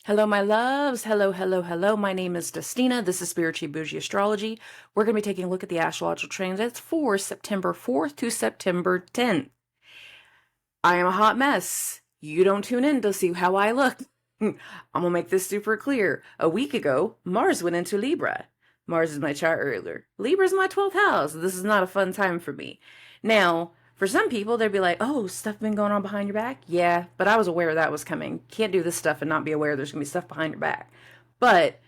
Hello, my loves. Hello, hello, hello. My name is Destina. This is Spiritually Bougie Astrology. We're going to be taking a look at the astrological transits for September 4th to September 10th. I am a hot mess. You don't tune in to see how I look. I'm going to make this super clear. A week ago, Mars went into Libra. Mars is my chart ruler. Libra is my 12th house. This is not a fun time for me. Now, for some people, they'd be like, oh, stuff been going on behind your back? Yeah, but I was aware that was coming. Can't do this stuff and not be aware there's going to be stuff behind your back. But,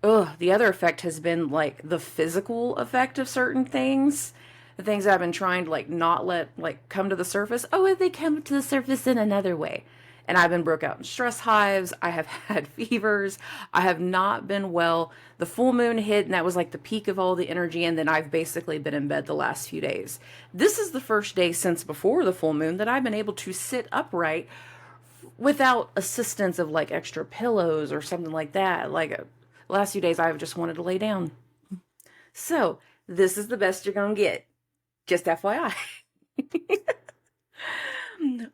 the other effect has been like the physical effect of certain things. The things I've been trying to not let come to the surface. Oh, they come to the surface in another way. And I've been broke out in stress hives. I have had fevers. I have not been well. The full moon hit, and that was like the peak of all the energy. And then I've basically been in bed the last few days. This is the first day since before the full moon that I've been able to sit upright without assistance of like extra pillows or something like that. Last few days, I've just wanted to lay down. So, this is the best you're going to get. Just FYI.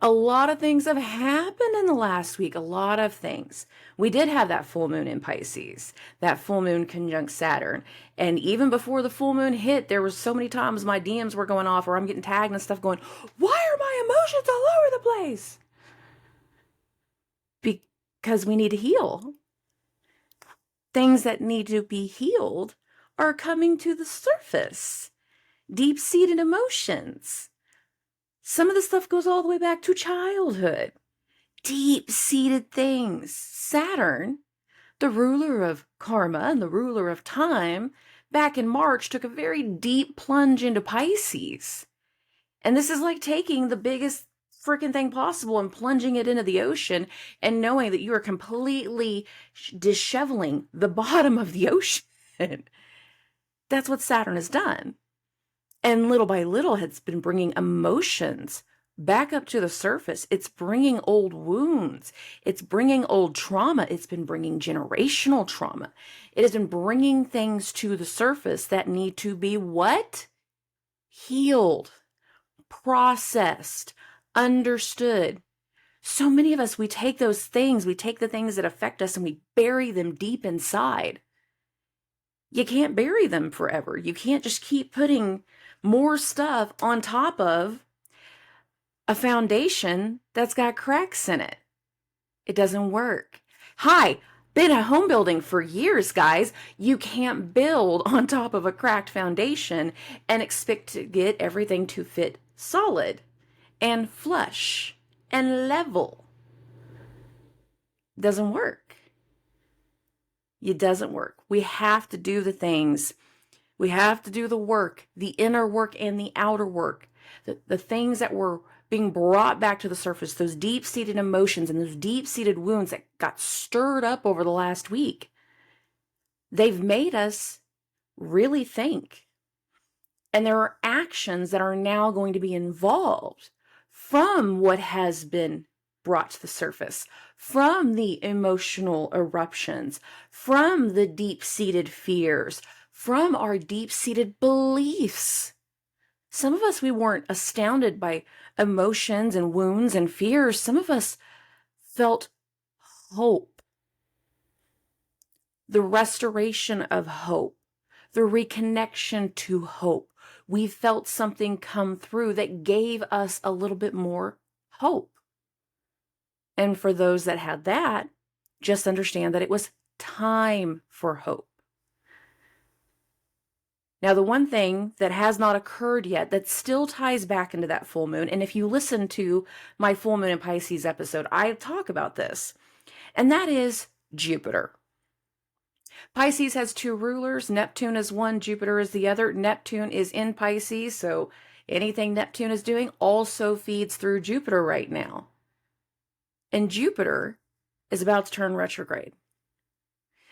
A lot of things have happened in the last week. A lot of things. We did have that full moon in Pisces, that full moon conjunct Saturn. And even before the full moon hit, there was so many times my DMs were going off or I'm getting tagged and stuff going, why are my emotions all over the place? Because we need to heal. Things that need to be healed are coming to the surface. Deep-seated emotions. Some of the stuff goes all the way back to childhood. Deep-seated things. Saturn, the ruler of karma and the ruler of time, back in March took a very deep plunge into Pisces. And this is like taking the biggest freaking thing possible and plunging it into the ocean and knowing that you are completely disheveling the bottom of the ocean. That's what Saturn has done. And little by little, it's been bringing emotions back up to the surface. It's bringing old wounds. It's bringing old trauma. It's been bringing generational trauma. It has been bringing things to the surface that need to be what? Healed, processed, understood. So many of us, we take those things, we take the things that affect us and we bury them deep inside. You can't bury them forever. You can't just keep putting more stuff on top of a foundation that's got cracks in it. It doesn't work. Hi, been a home building for years, guys. You can't build on top of a cracked foundation and expect to get everything to fit solid and flush and level. Doesn't work. It doesn't work. We have to do the things. We have to do the work, the inner work and the outer work. The things that were being brought back to the surface, those deep-seated emotions and those deep-seated wounds that got stirred up over the last week. They've made us really think. And there are actions that are now going to be involved from what has been brought to the surface, from the emotional eruptions, from the deep-seated fears, from our deep-seated beliefs. Some of us, we weren't astounded by emotions and wounds and fears. Some of us felt hope, the restoration of hope, the reconnection to hope. We felt something come through that gave us a little bit more hope. And for those that had that, just understand that it was time for hope. Now, the one thing that has not occurred yet that still ties back into that full moon, and if you listen to my full moon in Pisces episode, I talk about this, and that is Jupiter. Pisces has two rulers. Neptune is one, Jupiter is the other. Neptune is in Pisces, so anything Neptune is doing also feeds through Jupiter right now. And Jupiter is about to turn retrograde.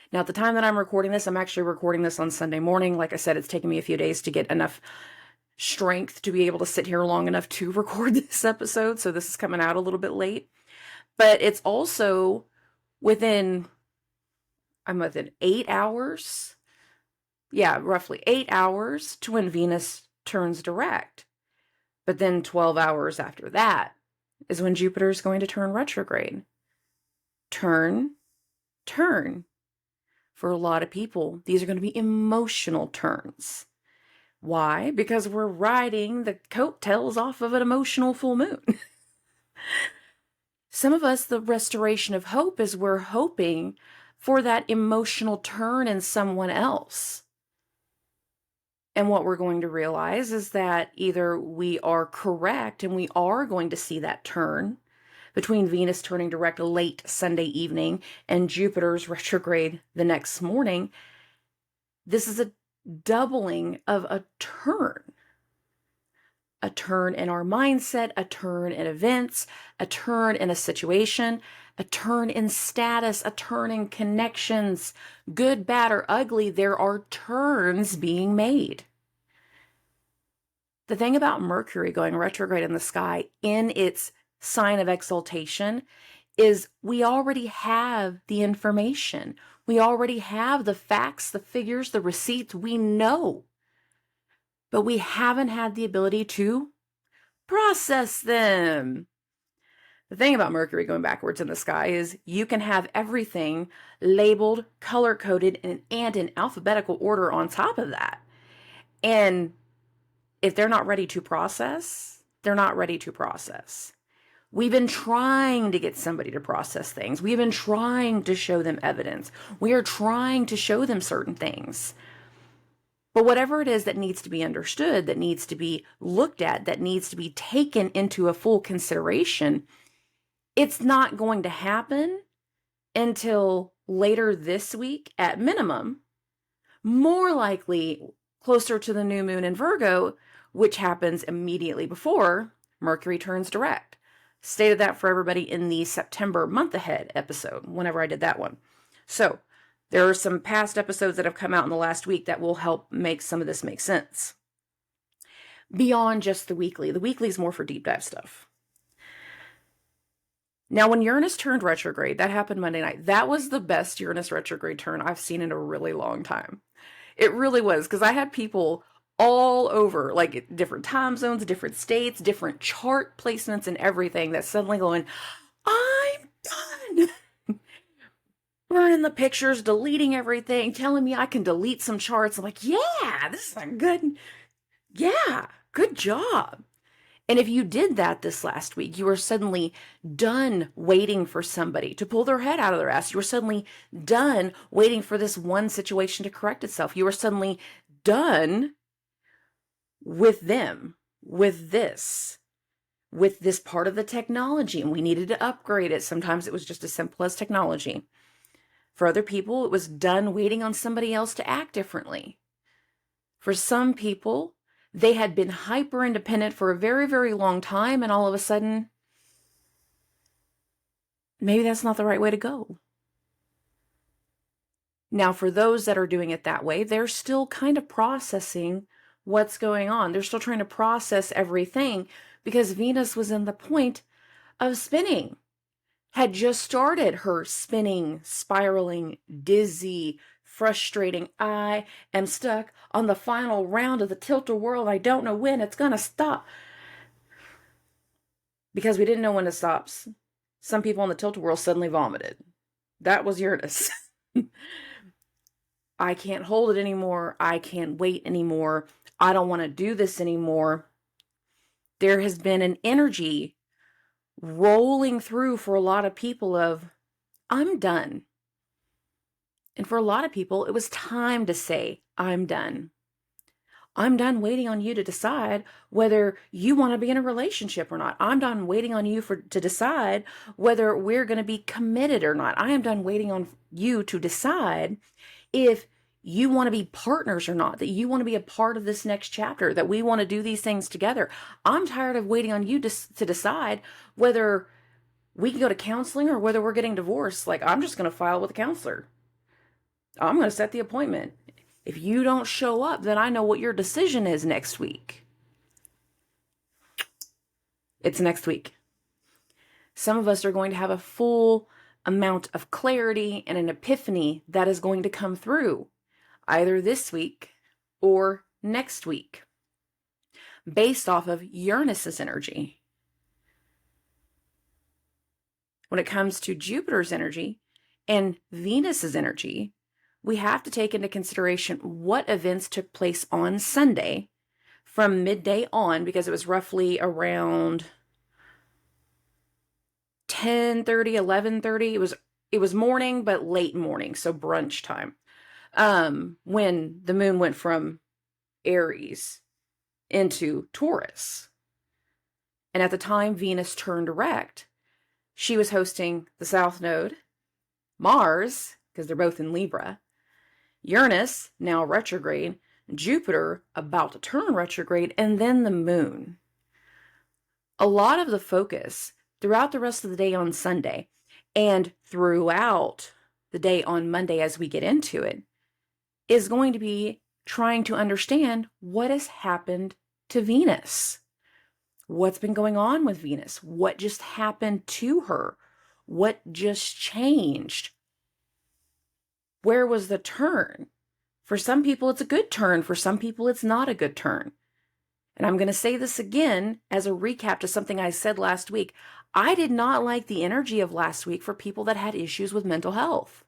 Now, at the time that I'm recording this, I'm actually recording this on Sunday morning. Like I said, it's taken me a few days to get enough strength to be able to sit here long enough to record this episode. So this is coming out a little bit late. But it's also I'm within 8 hours. Yeah, roughly 8 hours to when Venus turns direct. But then 12 hours after that is when Jupiter is going to turn retrograde. Turn turn. For a lot of people, these are going to be emotional turns. Why? Because we're riding the coattails off of an emotional full moon. Some of us, the restoration of hope is we're hoping for that emotional turn in someone else. And what we're going to realize is that either we are correct and we are going to see that turn between Venus turning direct late Sunday evening and Jupiter's retrograde the next morning. This is a doubling of a turn in our mindset, a turn in events, a turn in a situation, a turn in status, a turn in connections. Good, bad, or ugly, there are turns being made. The thing about Mercury going retrograde in the sky in its sign of exaltation is we already have the information. We already have the facts, the figures, the receipts. We know. But we haven't had the ability to process them. The thing about Mercury going backwards in the sky is you can have everything labeled, color-coded, and in alphabetical order on top of that. And if they're not ready to process, they're not ready to process. We've been trying to get somebody to process things. We've been trying to show them evidence. We are trying to show them certain things. But whatever it is that needs to be understood, that needs to be looked at, that needs to be taken into a full consideration, it's not going to happen until later this week at minimum, more likely closer to the new moon in Virgo, which happens immediately before Mercury turns direct. Stated that for everybody in the September month ahead episode, whenever I did that one. So there are some past episodes that have come out in the last week that will help make some of this make sense. Beyond just the weekly. The weekly is more for deep dive stuff. Now, when Uranus turned retrograde, that happened Monday night. That was the best Uranus retrograde turn I've seen in a really long time. It really was, because I had people all over, like different time zones, different states, different chart placements and everything that's suddenly going, I'm done. Burning the pictures, deleting everything, telling me I can delete some charts. I'm like, yeah, this is a good, yeah, good job. And if you did that this last week, you were suddenly done waiting for somebody to pull their head out of their ass. You were suddenly done waiting for this one situation to correct itself. You were suddenly done with them, with this part of the technology, and we needed to upgrade it. Sometimes it was just as simple as technology. For other people, it was done waiting on somebody else to act differently. For some people, they had been hyper independent for a very, very long time, and all of a sudden, maybe that's not the right way to go. Now, for those that are doing it that way, they're still kind of processing what's going on. They're still trying to process everything because Venus was in the point of spinning, had just started her spinning, spiraling, dizzy, frustrating. I am stuck on the final round of the tilt-a-whirl. I don't know when it's going to stop. Because we didn't know when it stops. Some people on the tilt-a-whirl suddenly vomited. That was Uranus. I can't hold it anymore. I can't wait anymore. I don't want to do this anymore. There has been an energy rolling through for a lot of people of, I'm done. And for a lot of people, it was time to say, I'm done. I'm done waiting on you to decide whether you want to be in a relationship or not. I'm done waiting on you to decide whether we're going to be committed or not. I am done waiting on you to decide if you want to be partners or not, that you want to be a part of this next chapter, that we want to do these things together. I'm tired of waiting on you to decide whether we can go to counseling or whether we're getting divorced. Like, I'm just going to file with a counselor. I'm going to set the appointment. If you don't show up, then I know what your decision is next week. It's next week. Some of us are going to have a full amount of clarity and an epiphany that is going to come through either this week or next week based off of Uranus's energy. When it comes to Jupiter's energy, and Venus's energy, we have to take into consideration what events took place on Sunday from midday on, because it was roughly around 10:30, 11:30. It was morning, but late morning, so brunch time. When the moon went from Aries into Taurus. And at the time Venus turned direct, she was hosting the South Node, Mars, because they're both in Libra, Uranus, now retrograde, Jupiter, about to turn retrograde, and then the moon. A lot of the focus throughout the rest of the day on Sunday and throughout the day on Monday as we get into it is going to be trying to understand what has happened to Venus. What's been going on with Venus? What just happened to her? What just changed? Where was the turn? For some people, it's a good turn. For some people, it's not a good turn. And I'm going to say this again as a recap to something I said last week. I did not like the energy of last week for people that had issues with mental health.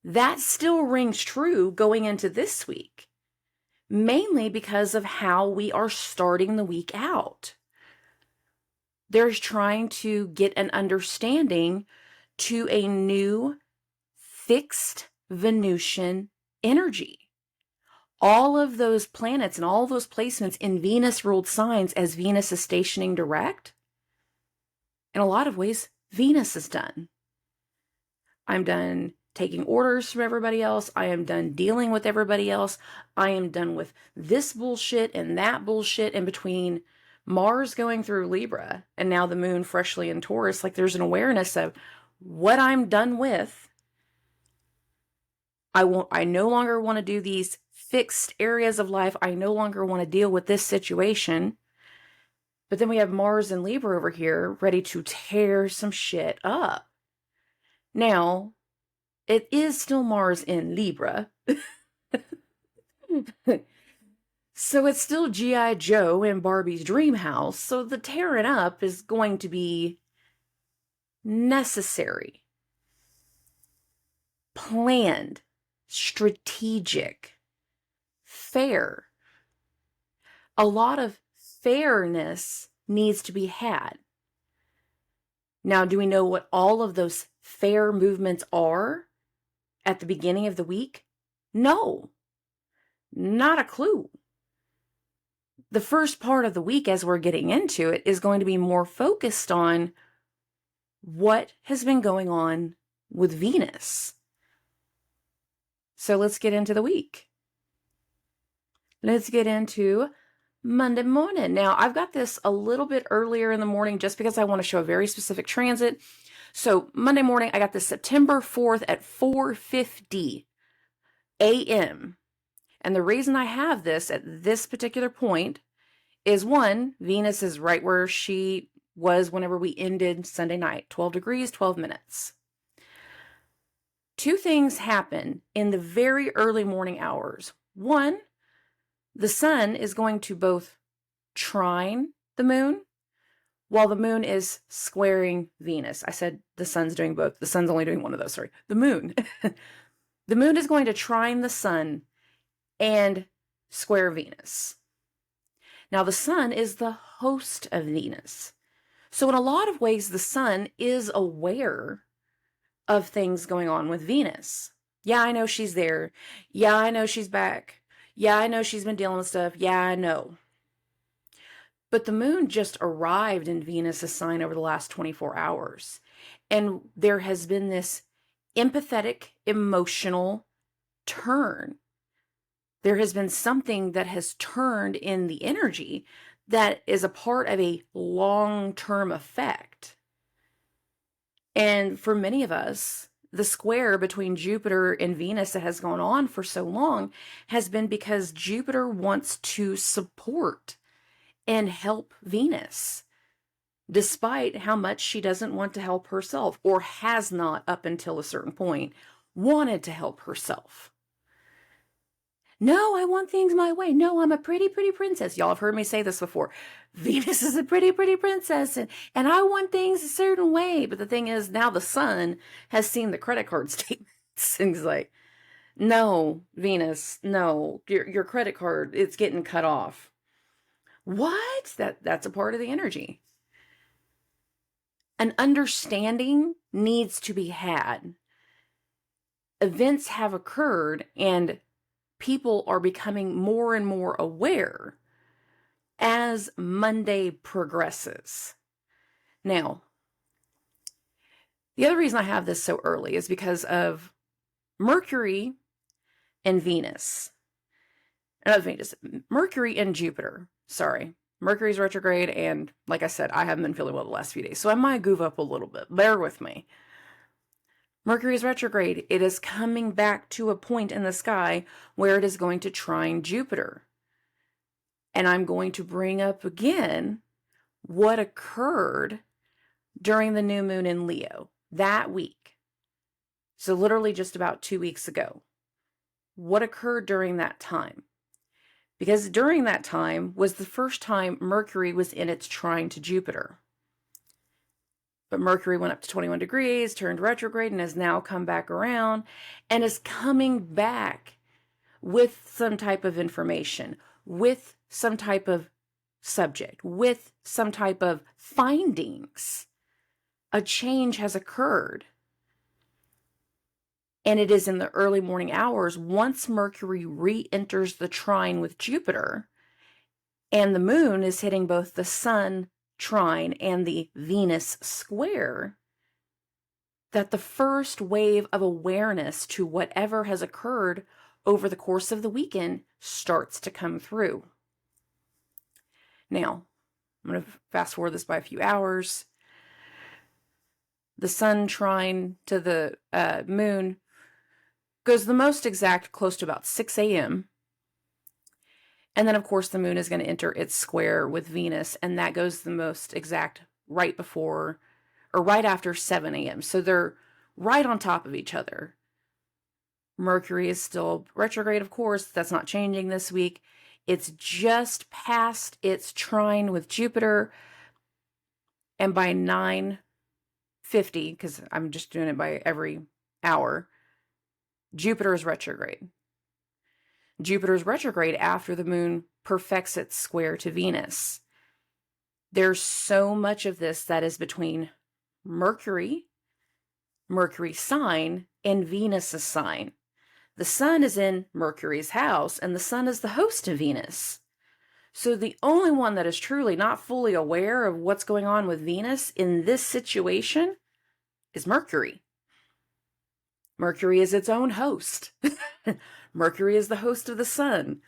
That still rings true going into this week, mainly because of how we are starting the week out. There's trying to get an understanding to a new fixed Venusian energy. All of those planets and all those placements in Venus-ruled signs as Venus is stationing direct, in a lot of ways, Venus is done. I'm done taking orders from everybody else. I am done dealing with everybody else. I am done with this bullshit and that bullshit. And between Mars going through Libra and now the moon freshly in Taurus, like there's an awareness of what I'm done with. I no longer want to do these fixed areas of life. I no longer want to deal with this situation. But then we have Mars and Libra over here ready to tear some shit up. Now, it is still Mars in Libra. So it's still G.I. Joe in Barbie's dream house. So the tearing up is going to be necessary, planned, strategic, fair. A lot of fairness needs to be had. Now, do we know what all of those fair movements are at the beginning of the week? No, not a clue. The first part of the week, as we're getting into it, is going to be more focused on what has been going on with Venus. So let's get into the week. Let's get into Monday morning. Now, I've got this a little bit earlier in the morning just because I want to show a very specific transit. So Monday morning, I got this September 4th at 4:50 a.m. And the reason I have this at this particular point is, one, Venus is right where she was whenever we ended Sunday night, 12 degrees, 12 minutes. Two things happen in the very early morning hours. One, the sun is going to both trine the moon while the moon is squaring Venus. I said the sun's doing both. The sun's only doing one of those, sorry. The moon. The moon is going to trine the sun and square Venus. Now, the sun is the host of Venus. So in a lot of ways, the sun is aware of things going on with Venus. Yeah, I know she's there. Yeah, I know she's back. Yeah, I know she's been dealing with stuff. Yeah, I know. But the moon just arrived in Venus' sign over the last 24 hours. And there has been this empathetic, emotional turn. There has been something that has turned in the energy that is a part of a long-term effect. And for many of us, the square between Jupiter and Venus that has gone on for so long has been because Jupiter wants to support and help Venus, despite how much she doesn't want to help herself, or has not up until a certain point wanted to help herself. No, I want things my way. No, I'm a pretty, pretty princess. Y'all have heard me say this before. Venus is a pretty, pretty princess, and I want things a certain way. But the thing is, now the sun has seen the credit card statements and he's like, no, Venus, no, your credit card, it's getting cut off. What? That's a part of the energy. An understanding needs to be had. Events have occurred and people are becoming more and more aware as Monday progresses. Now, the other reason I have this so early is because of Mercury and Venus. Not Venus, Mercury and Jupiter. Sorry. Mercury's retrograde, and like I said, I haven't been feeling well the last few days, so I might goof up a little bit. Bear with me. Mercury's retrograde. It is coming back to a point in the sky where it is going to trine Jupiter. And I'm going to bring up again what occurred during the new moon in Leo that week. So literally just about 2 weeks ago. What occurred during that time? Because during that time was the first time Mercury was in its trine to Jupiter. But Mercury went up to 21 degrees, turned retrograde, and has now come back around and is coming back with some type of information, with some type of subject, with some type of findings. A change has occurred. And it is in the early morning hours once Mercury re-enters the trine with Jupiter and the moon is hitting both the sun trine and the Venus square, that the first wave of awareness to whatever has occurred over the course of the weekend starts to come through. Now, I'm going to fast forward this by a few hours. The sun trine to the moon goes the most exact close to about 6 a.m. And then, of course, the moon is going to enter its square with Venus, and that goes the most exact right before or right after 7 a.m. So they're right on top of each other. Mercury is still retrograde, of course. That's not changing this week. It's just past its trine with Jupiter. And by 9:50, because I'm just doing it by every hour, Jupiter is retrograde. Jupiter is retrograde after the moon perfects its square to Venus. There's so much of this that is between Mercury's sign, and Venus's sign. The sun is in Mercury's house, and the sun is the host of Venus. So the only one that is truly not fully aware of what's going on with Venus in this situation is Mercury. Mercury is its own host. Mercury is the host of the sun.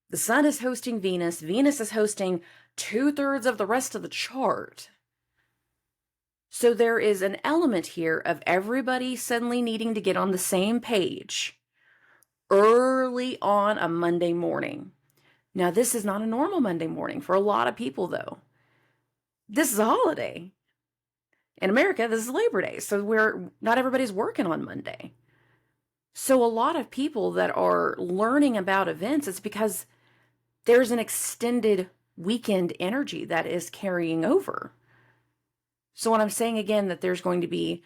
The sun is hosting Venus. Venus is hosting 2/3 of the rest of the chart. So there is an element here of everybody suddenly needing to get on the same page early on a Monday morning. Now, this is not a normal Monday morning for a lot of people, though. This is a holiday. In America, this is Labor Day, so not everybody's working on Monday. So a lot of people that are learning about events, it's because there's an extended weekend energy that is carrying over. So when I'm saying again that there's going to be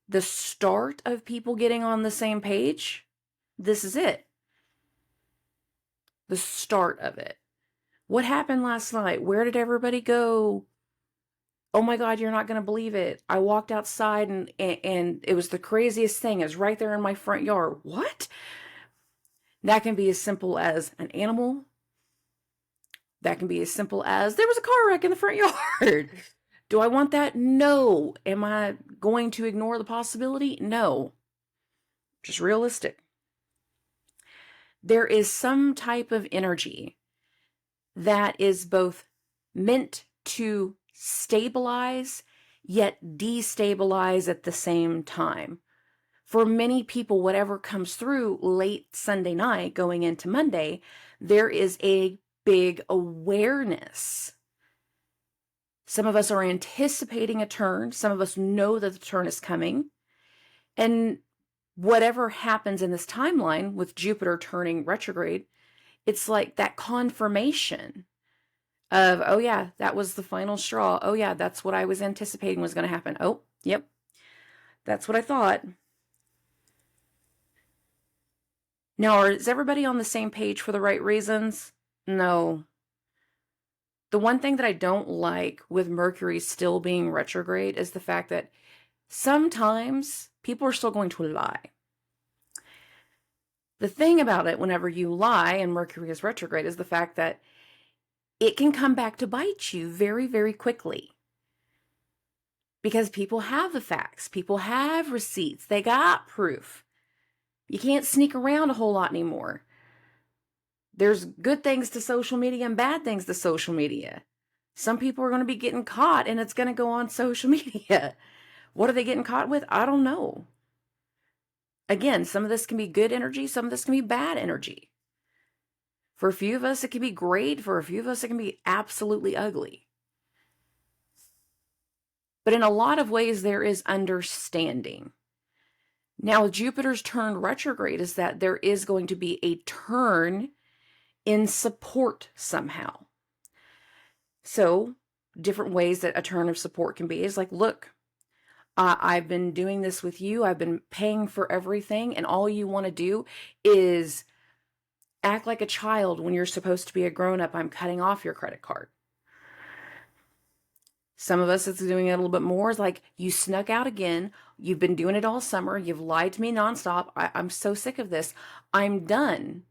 the start of people getting on the same page, this is it. The start of it. What happened last night? Where did everybody go? Oh my God, you're not going to believe it. I walked outside and it was the craziest thing. It was right there in my front yard. What? That can be as simple as an animal. That can be as simple as there was a car wreck in the front yard. Do I want that? No. Am I going to ignore the possibility? No. Just realistic. There is some type of energy that is both meant to stabilize yet destabilize at the same time. For many people, whatever comes through late Sunday night going into Monday, there is a big awareness. Some of us are anticipating a turn. Some of us know that the turn is coming. And whatever happens in this timeline with Jupiter turning retrograde, it's like that confirmation of, oh yeah, that was the final straw. Oh yeah, that's what I was anticipating was going to happen. Oh, yep, that's what I thought. Now, is everybody on the same page for the right reasons? No. The one thing that I don't like with Mercury still being retrograde is the fact that sometimes people are still going to lie. The thing about it, whenever you lie and Mercury is retrograde, is the fact that it can come back to bite you very, very quickly. Because people have the facts, people have receipts, they got proof. You can't sneak around a whole lot anymore. There's good things to social media and bad things to social media. Some people are going to be getting caught and it's going to go on social media. What are they getting caught with? I don't know. Again, some of this can be good energy, some of this can be bad energy. For a few of us, it can be great. For a few of us, it can be absolutely ugly. But in a lot of ways, there is understanding. Now, Jupiter's turned retrograde is that there is going to be a turn in support somehow. So, different ways that a turn of support can be is like, look, I've been doing this with you. I've been paying for everything. And all you want to do is act like a child when you're supposed to be a grown-up. I'm cutting off your credit card. Some of us, it's doing it a little bit more. It's like, you snuck out again. You've been doing it all summer. You've lied to me nonstop. I'm so sick of this. I'm done.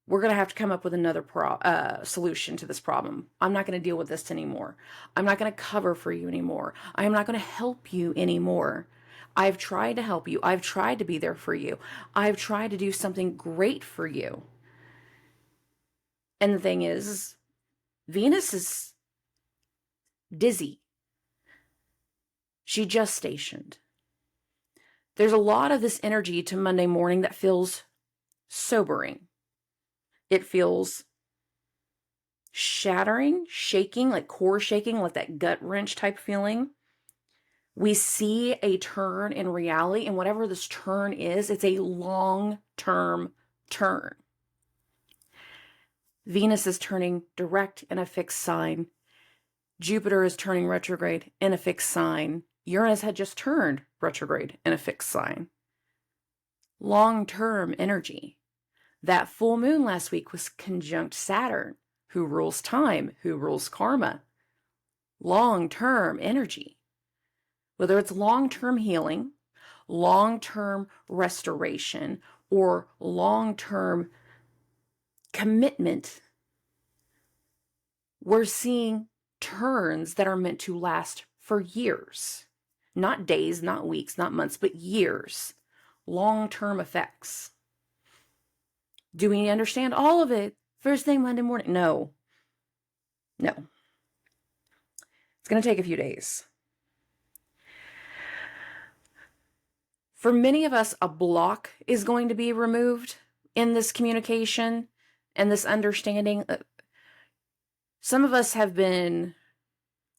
We're going to have to come up with another solution to this problem. I'm not going to deal with this anymore. I'm not going to cover for you anymore. I am not going to help you anymore. I've tried to help you. I've tried to be there for you. I've tried to do something great for you. And the thing is, Venus is dizzy. She just stationed. There's a lot of this energy to Monday morning that feels sobering. It feels shattering, shaking, like core shaking, like that gut wrench type feeling. We see a turn in reality, and whatever this turn is, it's a long-term turn. Venus is turning direct in a fixed sign. Jupiter is turning retrograde in a fixed sign. Uranus had just turned retrograde in a fixed sign. Long-term energy. That full moon last week was conjunct Saturn, who rules time, who rules karma. Long-term energy. Whether it's long-term healing, long-term restoration, or long-term commitment, we're seeing turns that are meant to last for years. Not days, not weeks, not months, but years. Long-term effects. Do we understand all of it first thing Monday morning? No. No. It's going to take a few days. For many of us, a block is going to be removed in this communication and this understanding. Some of us have been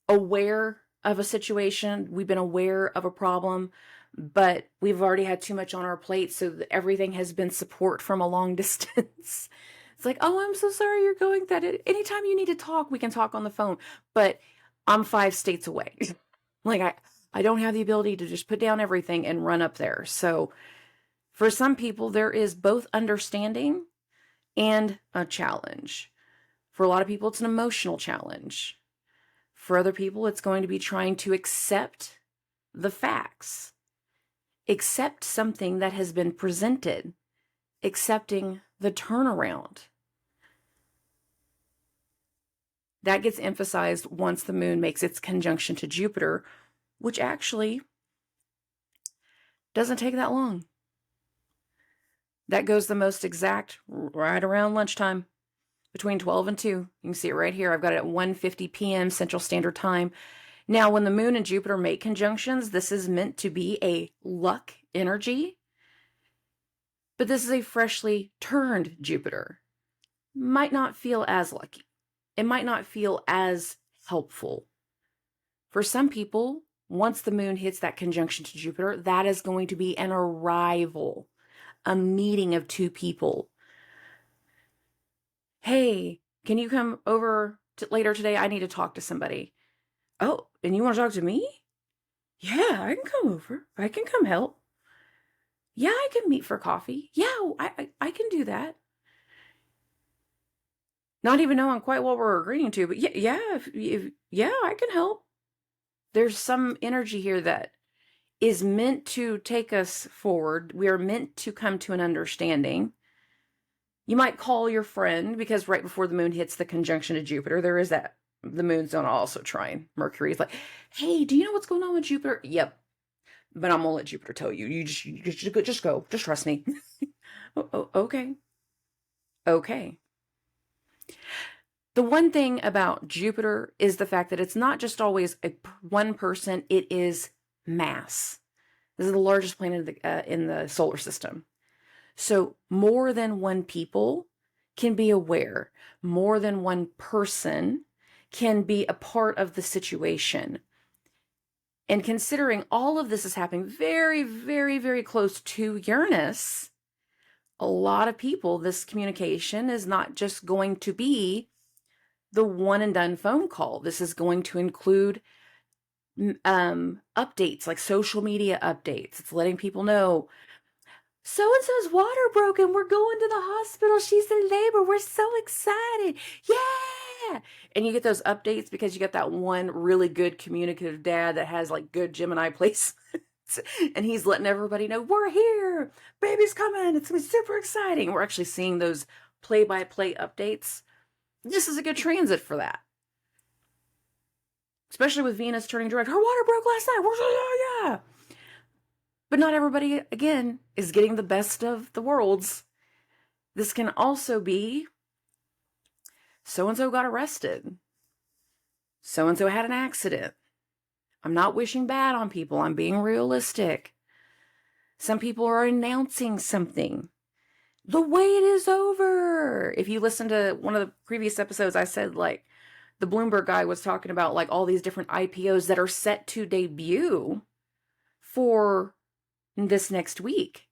aware of a situation. We've been aware of a problem, but we've already had too much on our plate, so that everything has been support from a long distance. It's like, oh, I'm so sorry you're going that. Anytime you need to talk, we can talk on the phone, but I'm 5 states away. Like, I don't have the ability to just put down everything and run up there. So for some people, there is both understanding and a challenge. For a lot of people, it's an emotional challenge. For other people, it's going to be trying to accept the facts, accept something that has been presented, accepting the turnaround. That gets emphasized once the moon makes its conjunction to Jupiter, which actually doesn't take that long. That goes the most exact right around lunchtime, between 12 and 2. You can see it right here. I've got it at 1:50 p.m. Central Standard Time. Now, when the moon and Jupiter make conjunctions, this is meant to be a luck energy. But this is a freshly turned Jupiter. Might not feel as lucky. It might not feel as helpful. For some people, once the moon hits that conjunction to Jupiter, that is going to be an arrival, a meeting of two people. Hey, can you come over later today? I need to talk to somebody. Oh, and you want to talk to me? Yeah, I can come over. I can come help. Yeah, I can meet for coffee. Yeah, I can do that. Not even knowing quite what we're agreeing to, but yeah, I can help. There's some energy here that is meant to take us forward. We are meant to come to an understanding. You might call your friend because right before the moon hits the conjunction to Jupiter, there is that the moon's on also trine Mercury. It's like, hey, do you know what's going on with Jupiter? Yep. But I'm gonna let Jupiter tell you. You just go. Just trust me. Okay. Okay. The one thing about Jupiter is the fact that it's not just always one person, it is mass. This is the largest planet in the solar system. So more than one people can be aware. More than one person can be a part of the situation. And considering all of this is happening very, very, very close to Uranus, a lot of people, this communication is not just going to be the one and done phone call. This is going to include updates, like social media updates. It's letting people know, so-and-so's water broken. We're going to the hospital. She's in labor. We're so excited. Yeah. And you get those updates because you got that one really good communicative dad that has like good Gemini placements. And he's letting everybody know, we're here. Baby's coming. It's going to be super exciting. We're actually seeing those play-by-play updates. This is a good transit for that. Especially with Venus turning direct. Her water broke last night. We're so, yeah. But not everybody, again, is getting the best of the worlds. This can also be so-and-so got arrested. So-and-so had an accident. I'm not wishing bad on people. I'm being realistic. Some people are announcing something. The wait is over. If you listen to one of the previous episodes, I said like the Bloomberg guy was talking about like all these different IPOs that are set to debut for this next week.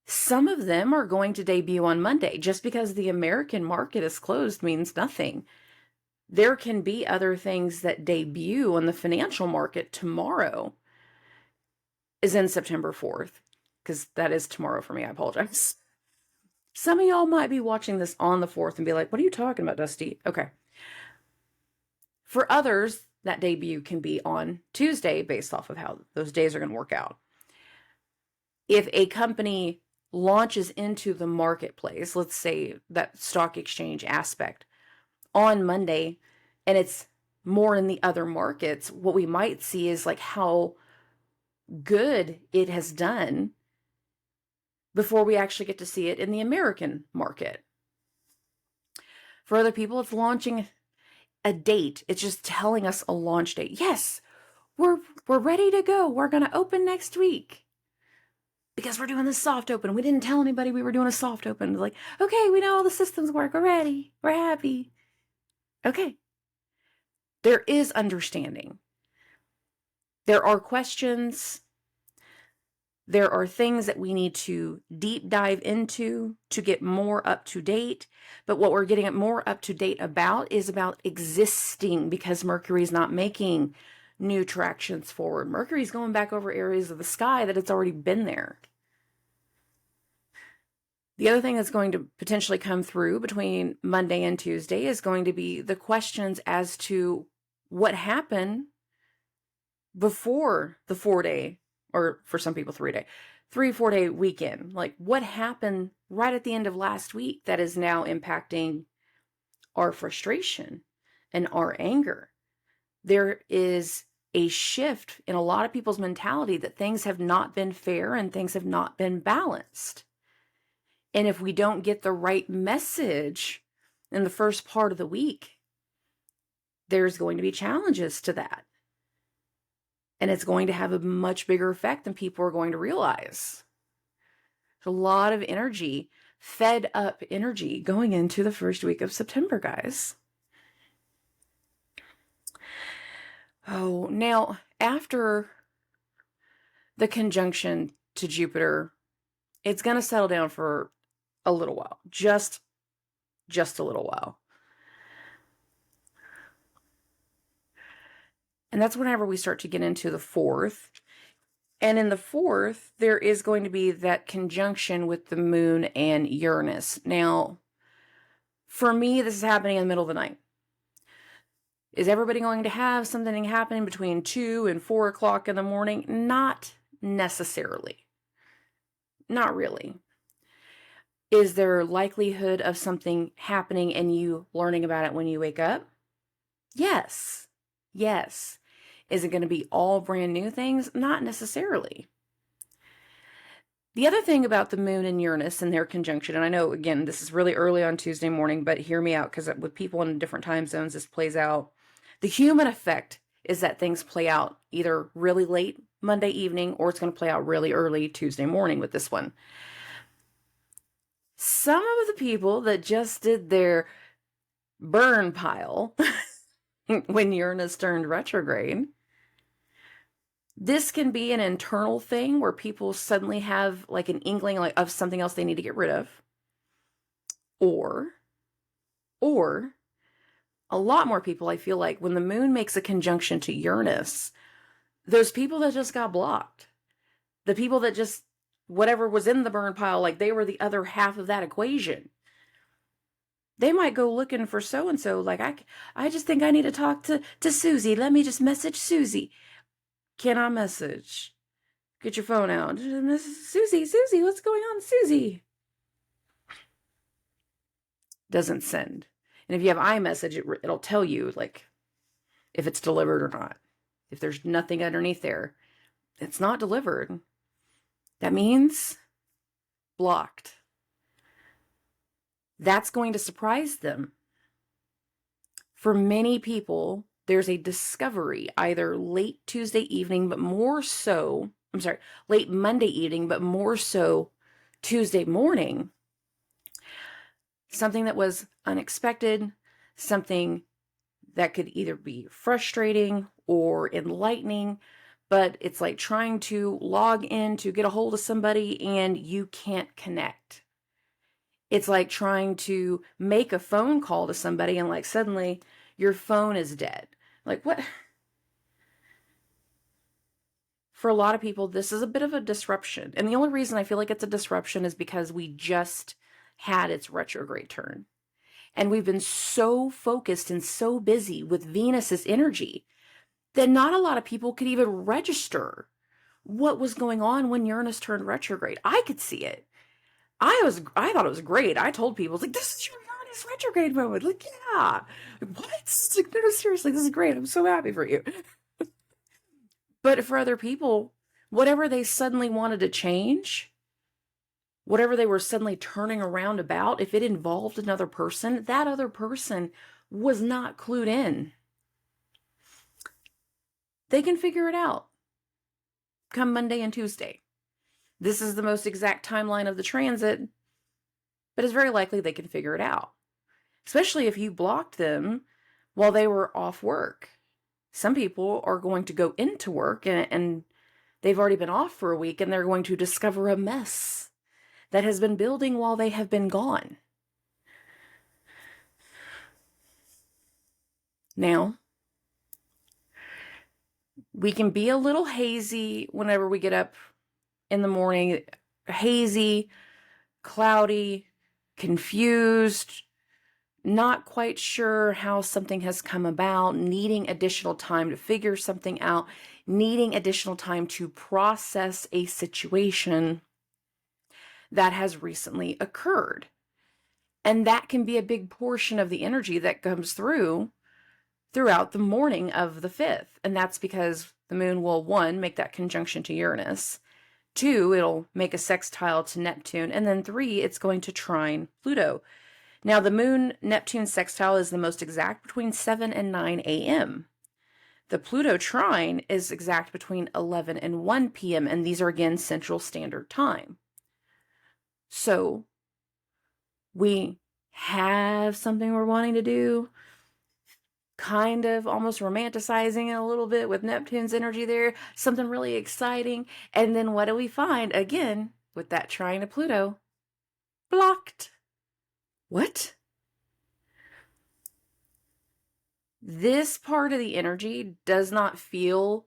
Some of them are going to debut on Monday. Just because the American market is closed means nothing. There can be other things that debut on the financial market tomorrow, is in September 4th, because that is tomorrow for me. I apologize. Some of y'all might be watching this on the 4th and be like, what are you talking about, Dusty? Okay. For others, that debut can be on Tuesday based off of how those days are going to work out. If a company launches into the marketplace, let's say that stock exchange aspect on Monday, and it's more in the other markets, what we might see is like how good it has done before we actually get to see it in the American market. For other people, it's launching a date. It's just telling us a launch date. Yes, we're ready to go. We're going to open next week. Because we're doing this soft open. We didn't tell anybody we were doing a soft open. Like, okay, we know all the systems work. We're ready. We're happy. Okay. There is understanding. There are questions. There are things that we need to deep dive into to get more up to date. But what we're getting more up to date about is about existing, because Mercury's not making new tractions forward. Mercury's going back over areas of the sky that it's already been there. The other thing that's going to potentially come through between Monday and Tuesday is going to be the questions as to what happened before the 4-day, or for some people 3-day, 3-4-day weekend. Like what happened right at the end of last week that is now impacting our frustration and our anger. There is a shift in a lot of people's mentality that things have not been fair and things have not been balanced. And if we don't get the right message in the first part of the week, there's going to be challenges to that. And it's going to have a much bigger effect than people are going to realize. There's a lot of energy, fed up energy going into the first week of September, guys. Oh, now, after the conjunction to Jupiter, it's going to settle down for a little while, just a little while. And that's whenever we start to get into the 4th. And in the 4th, there is going to be that conjunction with the moon and Uranus. Now, for me, this is happening in the middle of the night. Is everybody going to have something happening between 2 and 4 o'clock in the morning? Not necessarily. Not really. Is there likelihood of something happening and you learning about it when you wake up? Yes. Yes. Is it going to be all brand new things? Not necessarily. The other thing about the moon and Uranus and their conjunction, and I know, again, this is really early on Tuesday morning, but hear me out, because with people in different time zones, this plays out. The human effect is that things play out either really late Monday evening, or it's going to play out really early Tuesday morning with this one. Some of the people that just did their burn pile when Uranus turned retrograde, this can be an internal thing where people suddenly have like an inkling of something else they need to get rid of. Or a lot more people, I feel like, when the moon makes a conjunction to Uranus, those people that just got blocked, the people that just, whatever was in the burn pile, like they were the other half of that equation. They might go looking for so-and-so, like, I just think I need to talk to Susie. Let me just message Susie. Cannot message. Get your phone out. Susie, what's going on, Susie? Doesn't send. And if you have iMessage, it'll tell you, like, if it's delivered or not. If there's nothing underneath there, it's not delivered. That means blocked. That's going to surprise them. For many people, there's a discovery either late Tuesday evening, but more so, late Monday evening, but more so Tuesday morning. Something that was unexpected, something that could either be frustrating or enlightening, but it's like trying to log in to get a hold of somebody and you can't connect. It's like trying to make a phone call to somebody and like suddenly your phone is dead. Like, what? For a lot of people, this is a bit of a disruption. And the only reason I feel like it's a disruption is because we just had its retrograde turn. And we've been so focused and so busy with Venus's energy that not a lot of people could even register what was going on when Uranus turned retrograde. I could see it. I thought it was great. I told people, like, this is your Uranus retrograde moment. Like, yeah. What? Like, no, seriously, this is great. I'm so happy for you. But for other people, whatever they suddenly wanted to change, whatever they were suddenly turning around about, if it involved another person, that other person was not clued in. They can figure it out come Monday and Tuesday. This is the most exact timeline of the transit, but it's very likely they can figure it out, especially if you blocked them while they were off work. Some people are going to go into work and they've already been off for a week and they're going to discover a mess that has been building while they have been gone. Now, we can be a little hazy whenever we get up in the morning, hazy, cloudy, confused, not quite sure how something has come about, needing additional time to figure something out, needing additional time to process a situation that has recently occurred. And that can be a big portion of the energy that comes throughout the morning of the 5th. And that's because the moon will, 1, make that conjunction to Uranus. 2, it'll make a sextile to Neptune. And then 3, it's going to trine Pluto. Now, the moon-Neptune sextile is the most exact between 7 and 9 a.m. The Pluto trine is exact between 11 and 1 p.m., and these are, again, Central Standard Time. So, we have something we're wanting to do. kind of almost romanticizing it a little bit with Neptune's energy there, something really exciting. And then what do we find? Again, with that trine to Pluto, blocked. What? This part of the energy does not feel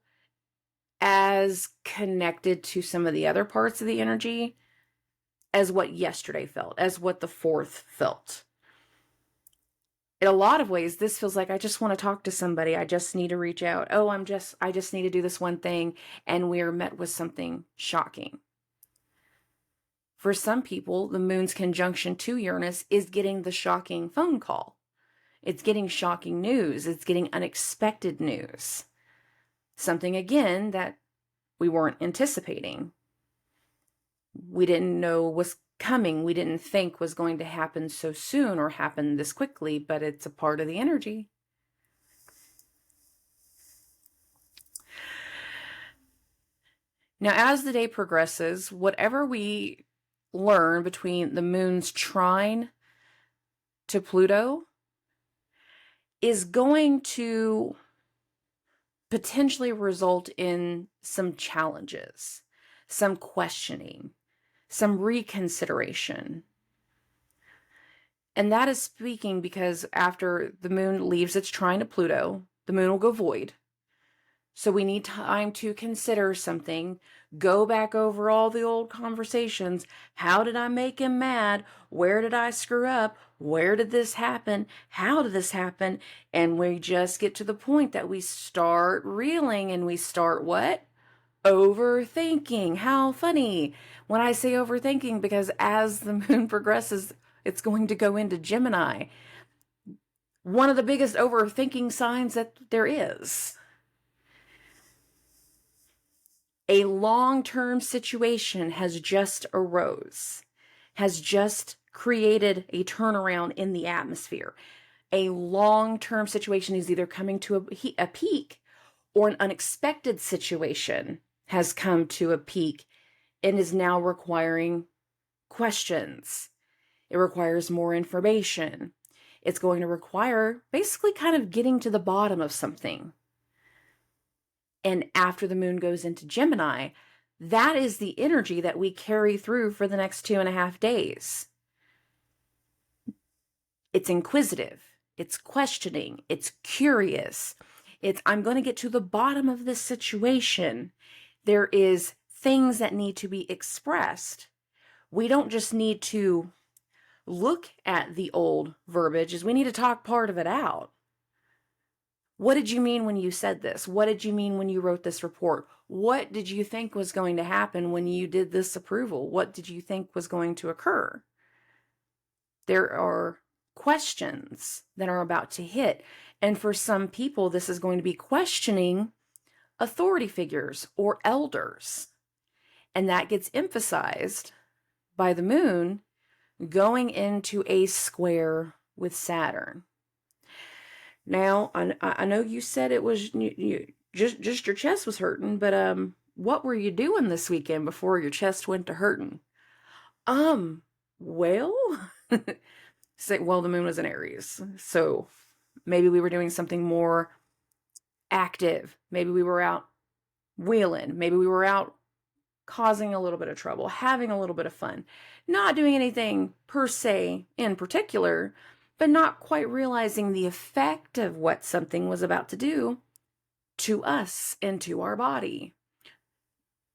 as connected to some of the other parts of the energy as what yesterday felt, as what the 4th felt. In a lot of ways, this feels like I just want to talk to somebody. I just need to reach out. Oh, I just need to do this one thing. And we are met with something shocking. For some people, the moon's conjunction to Uranus is getting the shocking phone call. It's getting shocking news. It's getting unexpected news. Something, again, that we weren't anticipating. We didn't know was coming. We didn't think was going to happen so soon or happen this quickly, but it's a part of the energy. Now, as the day progresses, whatever we learn between the moon's trine to Pluto is going to potentially result in some challenges, some questioning, some reconsideration. And that is speaking because after the moon leaves its trine to Pluto, the moon will go void. So we need time to consider something, go back over all the old conversations. How did I make him mad? Where did I screw up? Where did this happen? How did this happen? And we just get to the point that we start reeling and we start what? Overthinking. How funny. When I say overthinking, because as the moon progresses, it's going to go into Gemini. One of the biggest overthinking signs that there is. A long-term situation has just arose, has just created a turnaround in the atmosphere. A long-term situation is either coming to a peak, or an unexpected situation has come to a peak and is now requiring questions. It requires more information. It's going to require basically kind of getting to the bottom of something. And after the moon goes into Gemini, that is the energy that we carry through for the next 2.5 days. It's inquisitive. It's questioning. It's curious. I'm going to get to the bottom of this situation. There is things that need to be expressed. We don't just need to look at the old verbiage, we need to talk part of it out. What did you mean when you said this? What did you mean when you wrote this report? What did you think was going to happen when you did this approval? What did you think was going to occur? There are questions that are about to hit. And for some people, this is going to be questioning authority figures or elders. And that gets emphasized by the moon going into a square with Saturn. Now, I know you said it was just your chest was hurting, but what were you doing this weekend before your chest went to hurting? Well, well, the moon was in Aries, so maybe we were doing something more active. Maybe we were out wheeling. Maybe we were out causing a little bit of trouble, having a little bit of fun, not doing anything per se in particular, but not quite realizing the effect of what something was about to do to us and to our body,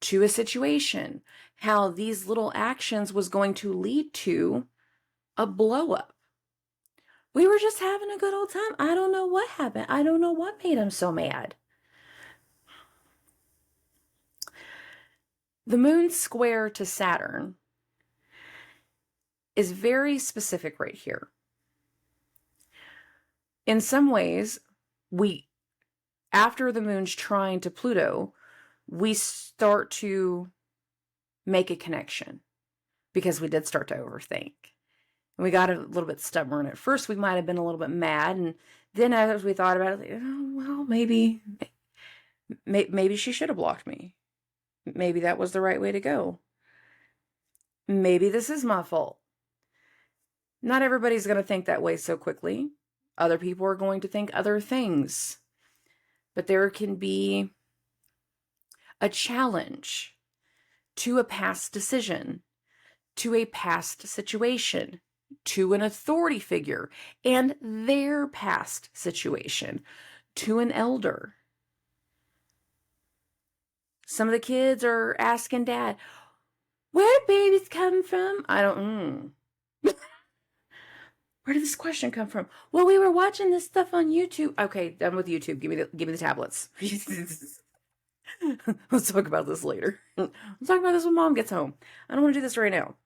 to a situation, how these little actions was going to lead to a blow up. We were just having a good old time. I don't know what happened. I don't know what made him so mad. The moon square to Saturn is very specific right here. In some ways, after the moon's trine to Pluto, we start to make a connection because we did start to overthink. And we got a little bit stubborn. At first, we might have been a little bit mad. And then as we thought about it, well, maybe she should have blocked me. Maybe that was the right way to go. Maybe this is my fault. Not everybody's going to think that way so quickly. Other people are going to think other things. But there can be a challenge to a past decision, to a past situation, to an authority figure and their past situation, to an elder. Some of the kids are asking dad, where did babies come from? I don't, Where did this question come from? Well, we were watching this stuff on YouTube. Okay, done with YouTube. Give me the tablets. Let's talk about this later. Let's talk about this when mom gets home. I don't want to do this right now.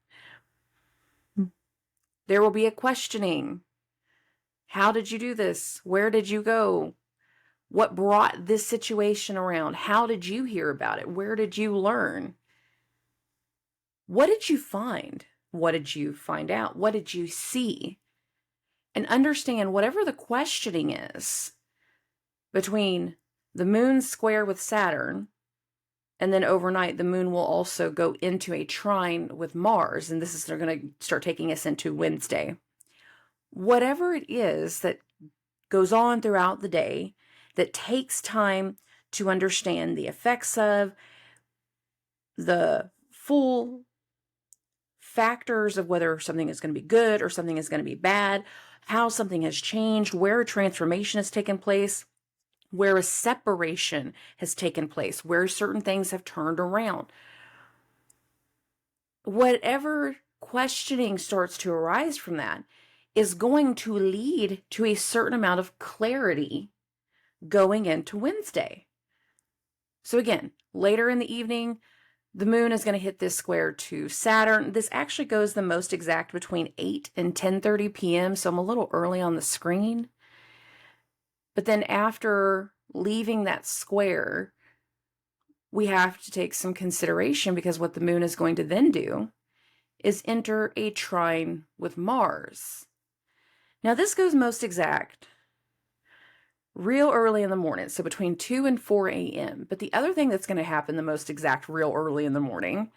There will be a questioning. How did you do this? Where did you go? What brought this situation around? How did you hear about it? Where did you learn? What did you find? What did you find out? What did you see? And understand whatever the questioning is between the moon square with Saturn, and then overnight the moon will also go into a trine with Mars, and this is they're going to start taking us into Wednesday. Whatever it is that goes on throughout the day that takes time to understand the effects of, the full factors of whether something is going to be good or something is going to be bad, how something has changed, where a transformation has taken place, where a separation has taken place, where certain things have turned around. Whatever questioning starts to arise from that is going to lead to a certain amount of clarity going into Wednesday. So again, later in the evening, the moon is going to hit this square to Saturn. This actually goes the most exact between 8 and 10:30 p.m., so I'm a little early on the screen. But then after leaving that square, we have to take some consideration, because what the moon is going to then do is enter a trine with Mars. Now this goes most exact real early in the morning, so between 2 and 4 a.m. But the other thing that's going to happen the most exact real early in the morning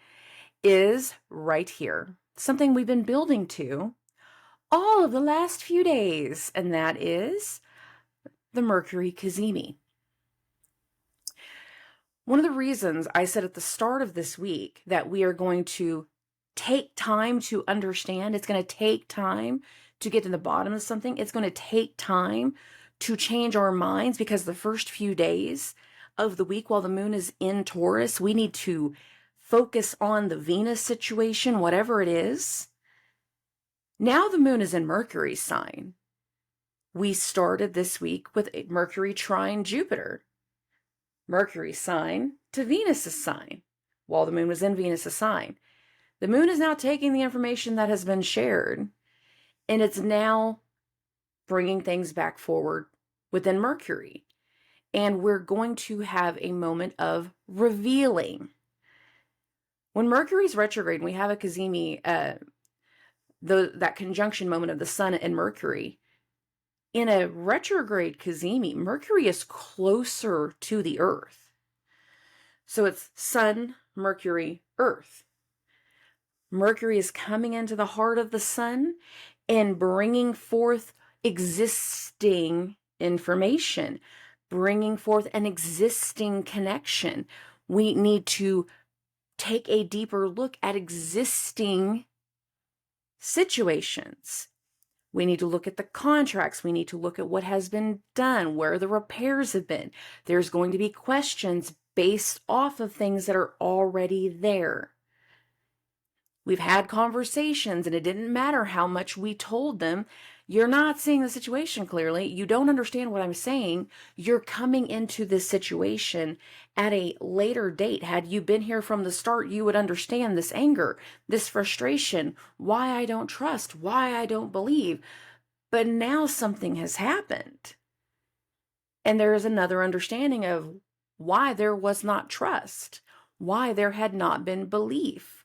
is right here, something we've been building to all of the last few days, and that is the Mercury cazimi. One of the reasons I said at the start of this week that we are going to take time to understand, it's going to take time to get to the bottom of something, it's going to take time to change our minds, because the first few days of the week while the moon is in Taurus, we need to focus on the Venus situation, whatever it is. Now the moon is in Mercury's sign. We started this week with a Mercury trine Jupiter. Mercury's sign to Venus's sign while the moon was in Venus's sign. The moon is now taking the information that has been shared, and it's now bringing things back forward within Mercury. And we're going to have a moment of revealing. When Mercury's retrograde, we have a cazimi, that conjunction moment of the Sun and Mercury. In a retrograde cazimi, Mercury is closer to the Earth. So it's Sun, Mercury, Earth. Mercury is coming into the heart of the Sun and bringing forth existing information, bringing forth an existing connection. We need to take a deeper look at existing situations. We need to look at the contracts. We need to look at what has been done, where the repairs have been. There's going to be questions based off of things that are already there. We've had conversations, and it didn't matter how much we told them. You're not seeing the situation clearly. You don't understand what I'm saying. You're coming into this situation at a later date. Had you been here from the start, you would understand this anger, this frustration, why I don't trust, why I don't believe. But now something has happened. And there is another understanding of why there was not trust, why there had not been belief.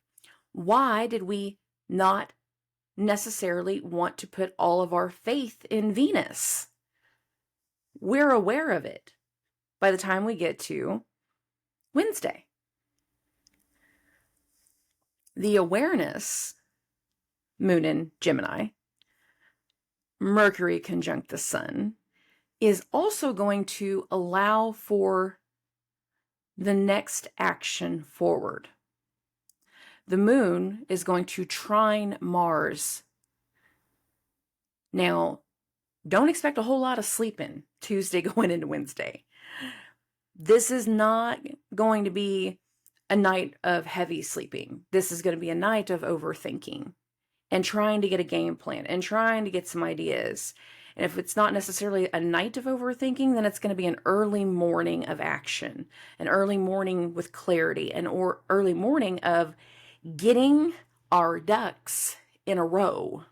Why did we not necessarily want to put all of our faith in Venus? We're aware of it by the time we get to Wednesday. The awareness, moon in Gemini, Mercury conjunct the sun is also going to allow for the next action forward. The moon is going to trine Mars. Now, don't expect a whole lot of sleeping Tuesday going into Wednesday. This is not going to be a night of heavy sleeping. This is going to be a night of overthinking and trying to get a game plan and trying to get some ideas. And if it's not necessarily a night of overthinking, then it's going to be an early morning of action, an early morning with clarity, an early morning of getting our ducks in a row,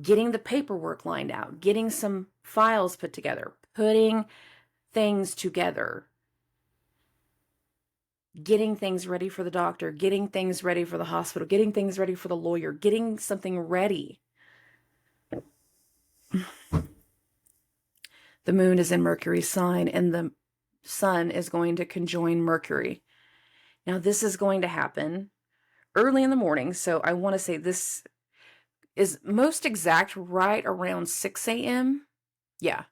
getting the paperwork lined out, getting some files put together, putting things together, getting things ready for the doctor, getting things ready for the hospital, getting things ready for the lawyer, getting something ready. The moon is in Mercury's sign, and the sun is going to conjoin Mercury. Now, this is going to happen early in the morning, so I want to say this is most exact right around 6 a.m. Yeah.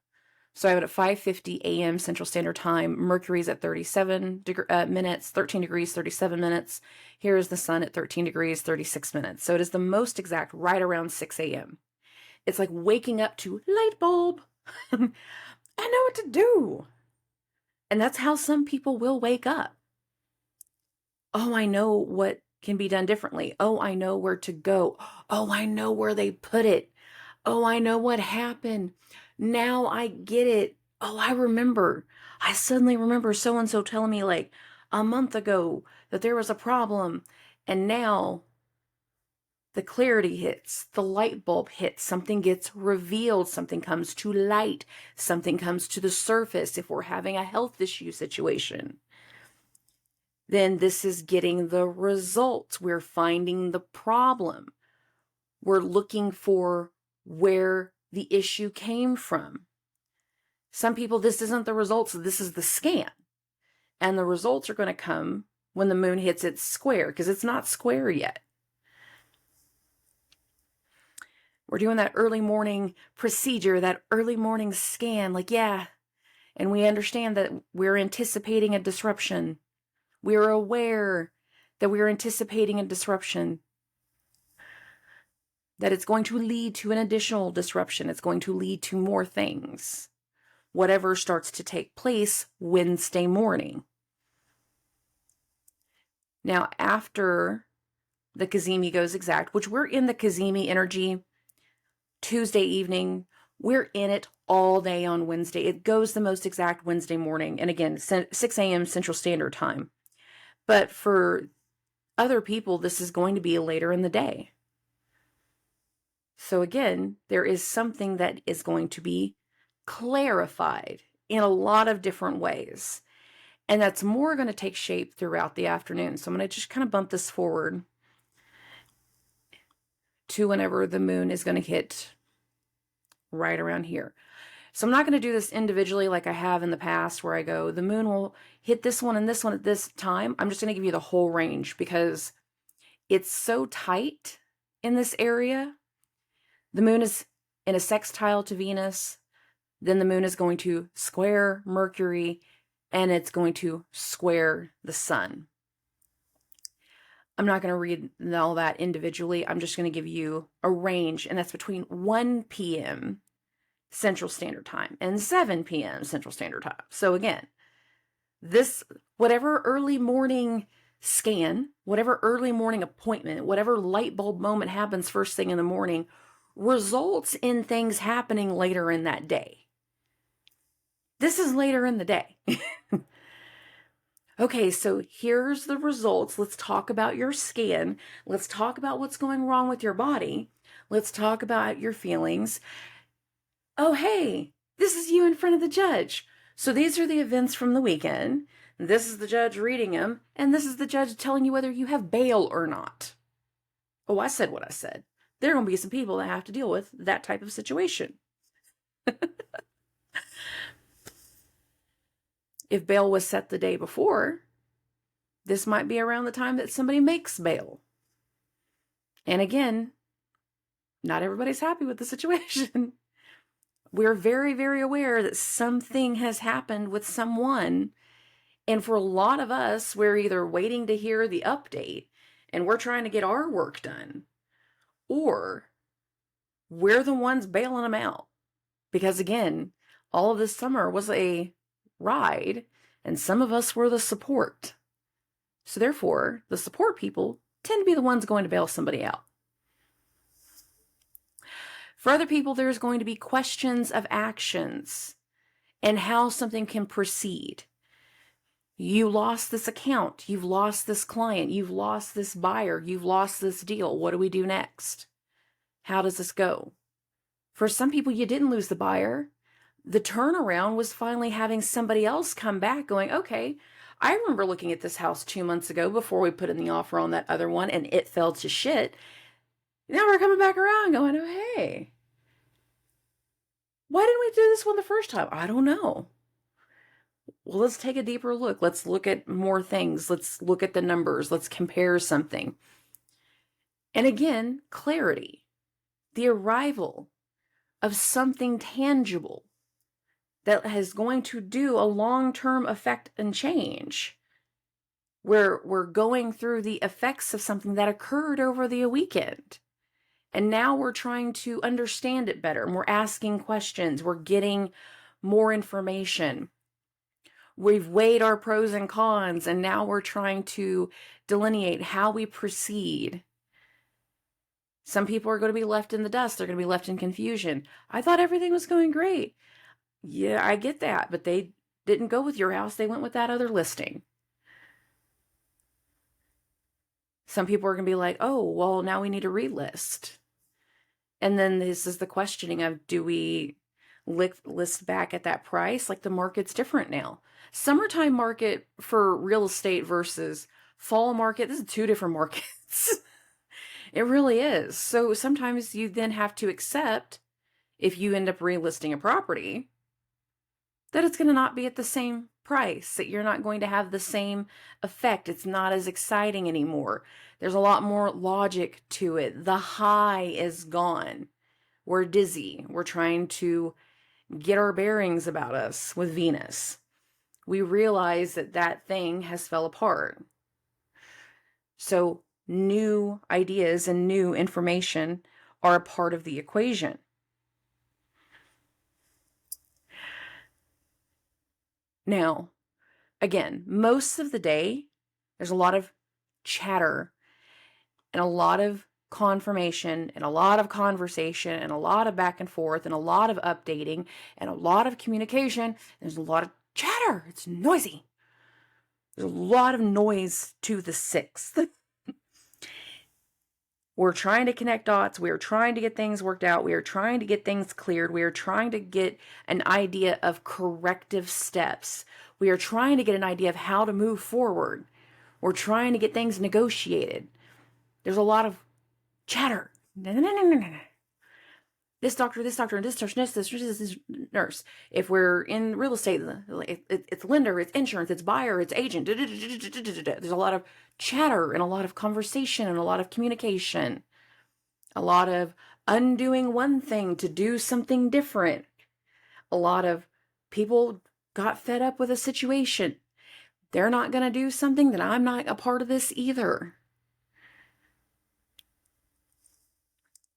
So I have it at 5:50 a.m. Central Standard Time. Mercury's at 37 minutes, 13 degrees, 37 minutes. Here is the sun at 13 degrees, 36 minutes. So it is the most exact right around 6 a.m. It's like waking up to light bulb. I know what to do. And that's how some people will wake up. Oh, I know what can be done differently. Oh, I know where to go. Oh, I know where they put it. Oh, I know what happened. Now I get it. Oh, I remember. I suddenly remember so-and-so telling me like a month ago that there was a problem. And now the clarity hits, the light bulb hits, something gets revealed, something comes to light, something comes to the surface. If we're having a health issue situation, then this is getting the results. We're finding the problem. We're looking for where the issue came from. Some people, this isn't the results, this is the scan. And the results are going to come when the moon hits its square, because it's not square yet. We're doing that early morning procedure, that early morning scan, like, yeah. And we understand that we're anticipating a disruption. We're aware that we're anticipating a disruption, that it's going to lead to an additional disruption. It's going to lead to more things. Whatever starts to take place Wednesday morning. Now, after the Cazimi goes exact, which we're in the Cazimi energy Tuesday evening, we're in it all day on Wednesday. It goes the most exact Wednesday morning. And again, 6 a.m. Central Standard Time. But for other people, this is going to be later in the day. So again, there is something that is going to be clarified in a lot of different ways. And that's more going to take shape throughout the afternoon. So I'm going to just kind of bump this forward to whenever the moon is going to hit right around here. So I'm not going to do this individually like I have in the past where I go, the moon will hit this one and this one at this time. I'm just going to give you the whole range because it's so tight in this area. The moon is in a sextile to Venus. Then the moon is going to square Mercury and it's going to square the sun. I'm not going to read all that individually. I'm just going to give you a range, and that's between 1 p.m. Central Standard Time and 7 p.m. Central Standard Time. So again, this, whatever early morning scan, whatever early morning appointment, whatever light bulb moment happens first thing in the morning, results in things happening later in that day. This is later in the day. Okay, so here's the results. Let's talk about your scan. Let's talk about what's going wrong with your body. Let's talk about your feelings. Oh, hey, this is you in front of the judge. So these are the events from the weekend. This is the judge reading them, and this is the judge telling you whether you have bail or not. Oh, I said what I said. There are going to be some people that have to deal with that type of situation. If bail was set the day before, this might be around the time that somebody makes bail. And again, not everybody's happy with the situation. We're very, very aware that something has happened with someone. And for a lot of us, we're either waiting to hear the update and we're trying to get our work done, or we're the ones bailing them out. Because again, all of this summer was a ride, and some of us were the support. So therefore, the support people tend to be the ones going to bail somebody out. For other people, there's going to be questions of actions and how something can proceed. You lost this account, you've lost this client, you've lost this buyer, you've lost this deal. What do we do next? How does this go? For some people, you didn't lose the buyer. The turnaround was finally having somebody else come back going, okay, I remember looking at this house 2 months ago before we put in the offer on that other one and it fell to shit. Now we're coming back around going, oh, hey, why didn't we do this one the first time? I don't know. Well, let's take a deeper look. Let's look at more things. Let's look at the numbers. Let's compare something. And again, clarity, the arrival of something tangible that is going to do a long-term effect and change. We're going through the effects of something that occurred over the weekend. And now we're trying to understand it better. And we're asking questions. We're getting more information. We've weighed our pros and cons, and now we're trying to delineate how we proceed. Some people are going to be left in the dust. They're going to be left in confusion. I thought everything was going great. Yeah, I get that, but they didn't go with your house. They went with that other listing. Some people are going to be like, oh, well, now we need to relist. And then this is the questioning of, do we list back at that price? Like, the market's different now. Summertime market for real estate versus fall market, this is two different markets. It really is. So sometimes you then have to accept, if you end up relisting a property, that it's going to not be at the same price, that you're not going to have the same effect. It's not as exciting anymore. There's a lot more logic to it. The high is gone. We're dizzy. We're trying to get our bearings about us with Venus. We realize that that thing has fell apart. So new ideas and new information are a part of the equation. Now, again, most of the day, there's a lot of chatter and a lot of confirmation and a lot of conversation and a lot of back and forth and a lot of updating and a lot of communication. There's a lot of chatter. It's noisy. There's a lot of noise to the 6th. We're trying to connect dots. We are trying to get things worked out. We are trying to get things cleared. We are trying to get an idea of corrective steps. We are trying to get an idea of how to move forward. We're trying to get things negotiated. There's a lot of chatter. This doctor, and this nurse. If we're in real estate, it's lender, it's insurance, it's buyer, it's agent. There's a lot of chatter and a lot of conversation and a lot of communication. A lot of undoing one thing to do something different. A lot of people got fed up with a situation. They're not going to do something, then I'm not a part of this either.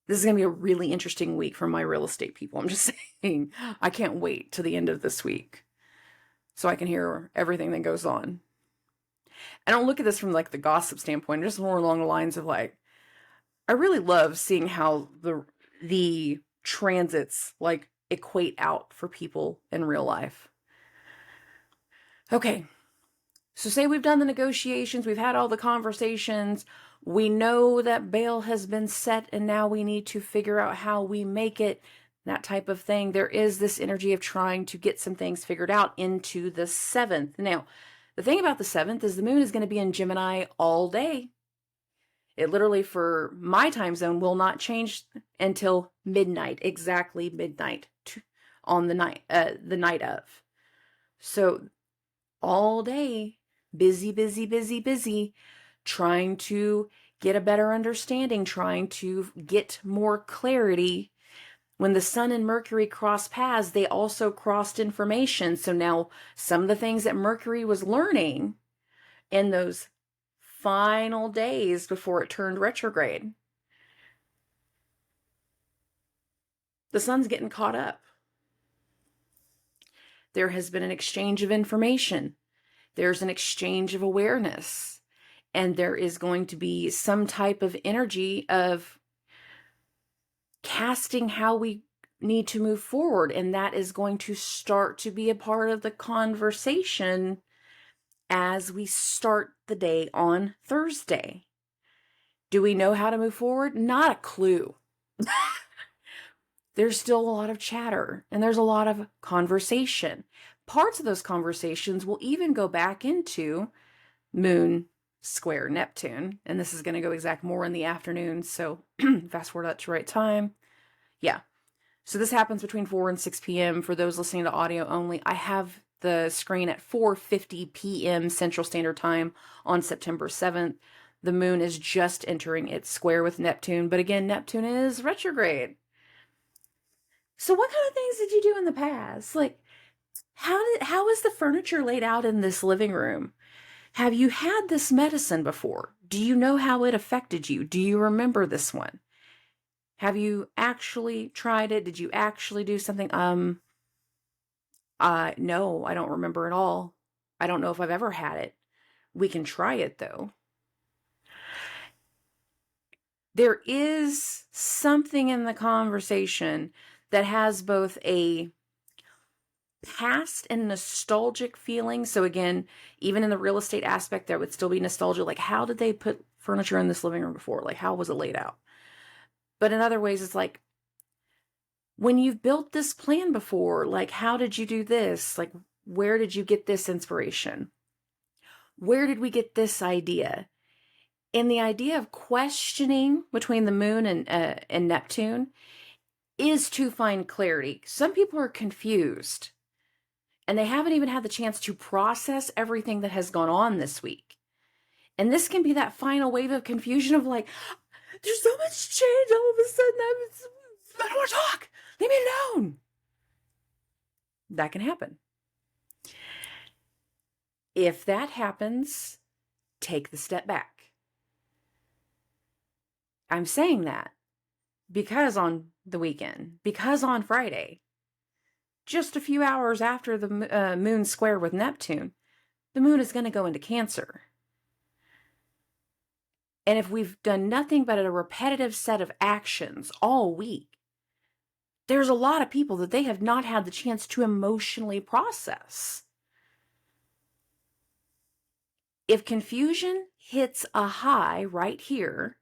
This is going to be a really interesting week for my real estate people. I'm just saying, I can't wait to the end of this week so I can hear everything that goes on. I don't look at this from like the gossip standpoint, just more along the lines of like, I really love seeing how the transits like equate out for people in real life. Okay. So say we've done the negotiations, we've had all the conversations, we know that bail has been set and now we need to figure out how we make it, that type of thing. There is this energy of trying to get some things figured out into the 7th. Now, the thing about the 7th is the moon is going to be in Gemini all day. It literally, for my time zone, will not change until midnight, exactly midnight on the night of. So all day, busy, trying to get a better understanding, trying to get more clarity. When the sun and Mercury crossed paths, they also crossed information. So now some of the things that Mercury was learning in those final days before it turned retrograde, the sun's getting caught up. There has been an exchange of information. There's an exchange of awareness. And there is going to be some type of energy of casting how we need to move forward. And that is going to start to be a part of the conversation as we start the day on Thursday. Do we know how to move forward? Not a clue. There's still a lot of chatter and there's a lot of conversation. Parts of those conversations will even go back into Moon square Neptune. And this is going to go exact more in the afternoon. So fast forward that to right time. Yeah. So this happens between 4 and 6 p.m. For those listening to audio only, I have the screen at 4:50 p.m. Central Standard Time on September 7th. The moon is just entering its square with Neptune. But again, Neptune is retrograde. So what kind of things did you do in the past? Like, how is the furniture laid out in this living room? Have you had this medicine before? Do you know how it affected you? Do you remember this one? Have you actually tried it? Did you actually do something? No, I don't remember at all. I don't know if I've ever had it. We can try it though. There is something in the conversation that has both a past and nostalgic feeling. So again, even in the real estate aspect, there would still be nostalgia. Like, how did they put furniture in this living room before? Like, how was it laid out? But in other ways, it's like, when you've built this plan before, like, how did you do this? Like, where did you get this inspiration? Where did we get this idea? And the idea of questioning between the moon and Neptune is to find clarity. Some people are confused and they haven't even had the chance to process everything that has gone on this week. And this can be that final wave of confusion of like, there's so much change all of a sudden. I don't want to talk. Leave me alone. That can happen. If that happens, take the step back. I'm saying that because on the weekend, because on Friday, just a few hours after the moon square with Neptune, the moon is going to go into Cancer. And if we've done nothing but a repetitive set of actions all week, there's a lot of people that they have not had the chance to emotionally process. If confusion hits a high right here,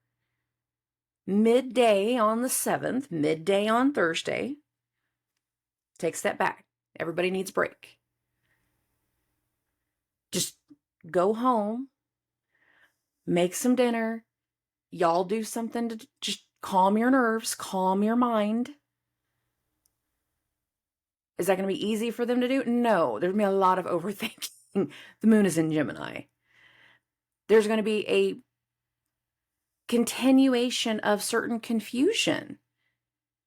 midday on the 7th, midday on Thursday, take a step back. Everybody needs a break. Just go home, make some dinner. Y'all do something to just calm your nerves, calm your mind. Is that going to be easy for them to do? No, there's going to be a lot of overthinking. The moon is in Gemini. There's going to be a continuation of certain confusion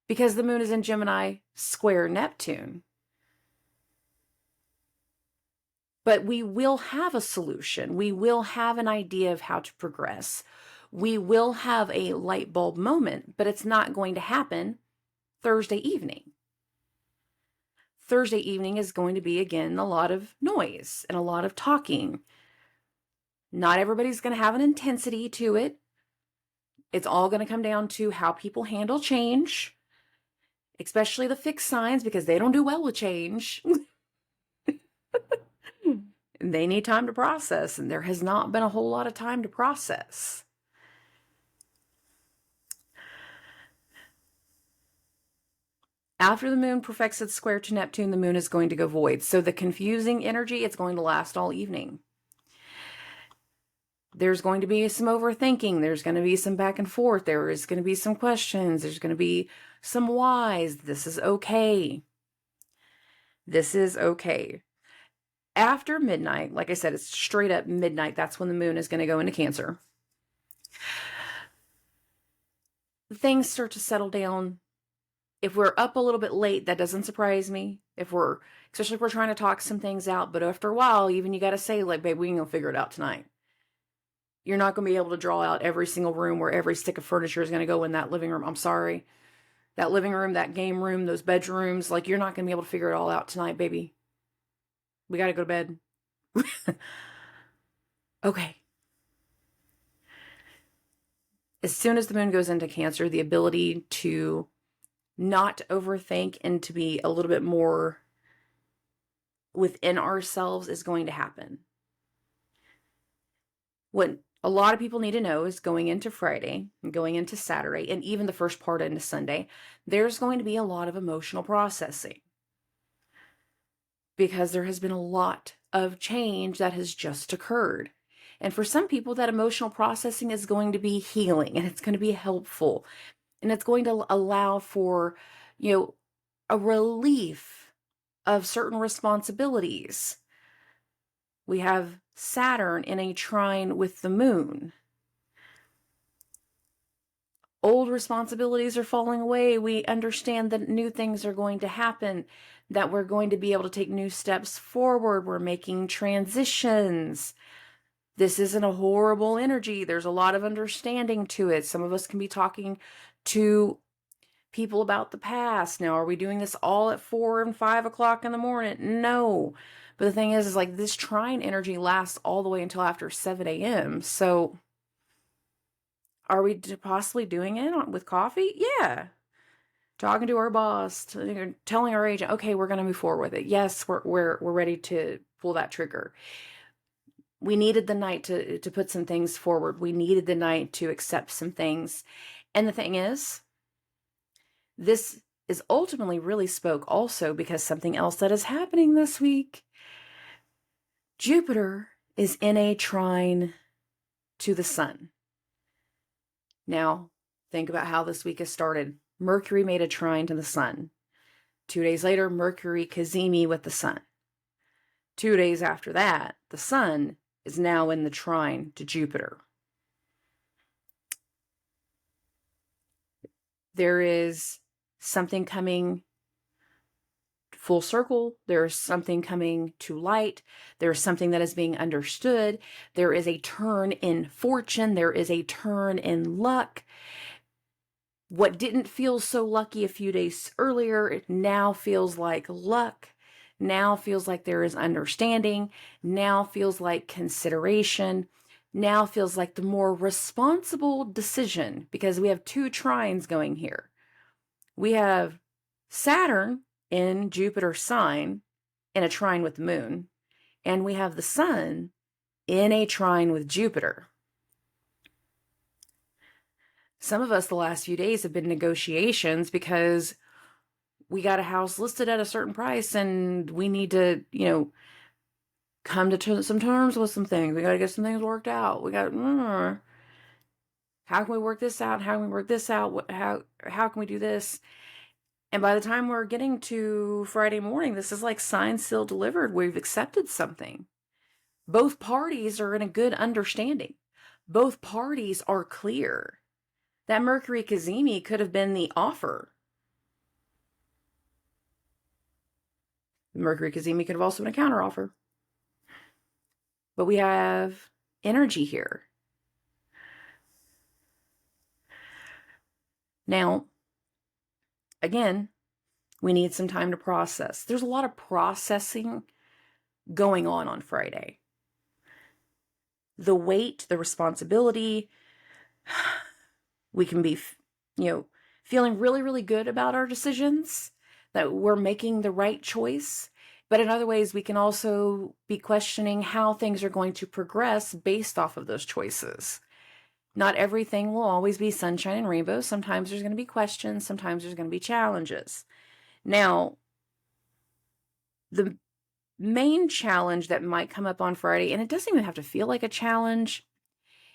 because the moon is in Gemini square Neptune. But we will have a solution. We will have an idea of how to progress. We will have a light bulb moment, but it's not going to happen Thursday evening. Thursday evening is going to be, again, a lot of noise and a lot of talking. Not everybody's going to have an intensity to it. It's all going to come down to how people handle change, especially the fixed signs, because they don't do well with change. They need time to process, and there has not been a whole lot of time to process. After the moon perfects its square to Neptune, the moon is going to go void. So the confusing energy, it's going to last all evening. There's going to be some overthinking. There's going to be some back and forth. There is going to be some questions. There's going to be some whys. This is okay. This is okay. After midnight, like I said, it's straight up midnight. That's when the moon is going to go into Cancer. things start to settle down. If we're up a little bit late, that doesn't surprise me. Especially if we're trying to talk some things out, but after a while, even you got to say, like, babe, we can go figure it out tonight. You're not going to be able to draw out every single room where every stick of furniture is going to go in that living room. I'm sorry. That living room, that game room, those bedrooms, like, you're not going to be able to figure it all out tonight, baby. We got to go to bed. Okay. As soon as the moon goes into Cancer, the ability to not overthink and to be a little bit more within ourselves is going to happen. What a lot of people need to know is going into Friday and going into Saturday and even the first part into Sunday, there's going to be a lot of emotional processing because there has been a lot of change that has just occurred. And for some people, that emotional processing is going to be healing and it's going to be helpful. And it's going to allow for, a relief of certain responsibilities. We have Saturn in a trine with the moon. Old responsibilities are falling away. We understand that new things are going to happen, that we're going to be able to take new steps forward. We're making transitions. This isn't a horrible energy. There's a lot of understanding to it. Some of us can be talking to people about the past. Now, are we doing this all at 4 and 5 o'clock in the morning? No. But the thing is like this trine energy lasts all the way until after 7 a.m. So are we possibly doing it with coffee? Yeah. Talking to our boss, telling our agent, okay, we're going to move forward with it. Yes, we're ready to pull that trigger. We needed the night to put some things forward. We needed the night to accept some things. And the thing is, this is ultimately really spoke also because something else that is happening this week. Jupiter is in a trine to the sun. Now, think about how this week has started. Mercury made a trine to the sun. 2 days later, Mercury cazimi with the sun. 2 days after that, the sun is now in the trine to Jupiter. There is something coming full circle. There's something coming to light. There's something that is being understood. There is a turn in fortune. There is a turn in luck. What didn't feel so lucky a few days earlier, it now feels like luck. Now feels like there is understanding. Now feels like consideration. Now feels like the more responsible decision because we have 2 trines going here. We have Saturn in Jupiter's sign in a trine with the moon, and we have the sun in a trine with Jupiter. Some of us the last few days have been negotiations because we got a house listed at a certain price and we need to, come to some terms with some things. We got to get some things worked out. We got, how can we work this out? How can we work this out? How can we do this? And by the time we're getting to Friday morning, this is like signed, sealed, delivered. We've accepted something. Both parties are in a good understanding. Both parties are clear. That Mercury cazimi could have been the offer. The Mercury cazimi could have also been a counteroffer. But we have energy here. Now, again, we need some time to process. There's a lot of processing going on Friday. The weight, the responsibility, we can be, feeling really, really good about our decisions, that we're making the right choice. But in other ways, we can also be questioning how things are going to progress based off of those choices. Not everything will always be sunshine and rainbows. Sometimes there's going to be questions. Sometimes there's going to be challenges. Now, the main challenge that might come up on Friday, and it doesn't even have to feel like a challenge,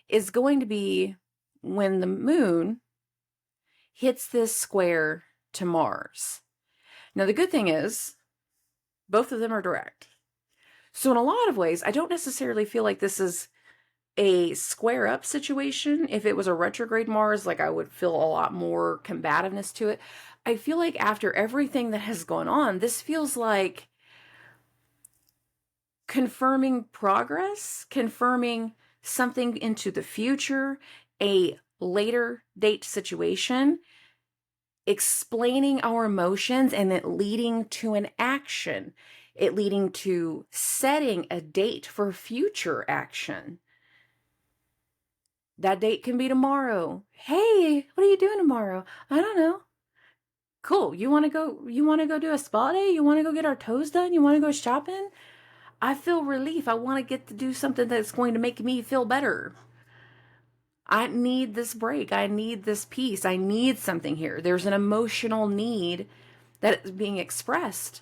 is going to be when the moon hits this square to Mars. Now, the good thing is, both of them are direct. So in a lot of ways, I don't necessarily feel like this is a square up situation. If it was a retrograde Mars, like I would feel a lot more combativeness to it. I feel like after everything that has gone on, this feels like confirming progress, confirming something into the future, a later date situation, explaining our emotions, and it leading to an action, it leading to setting a date for future action. That date can be tomorrow. Hey, what are you doing tomorrow? I don't know. Cool. You want to go do a spa day? You want to go get our toes done? You want to go shopping? I feel relief. I want to get to do something that's going to make me feel better. I need this break. I need this peace. I need something here. There's an emotional need that is being expressed.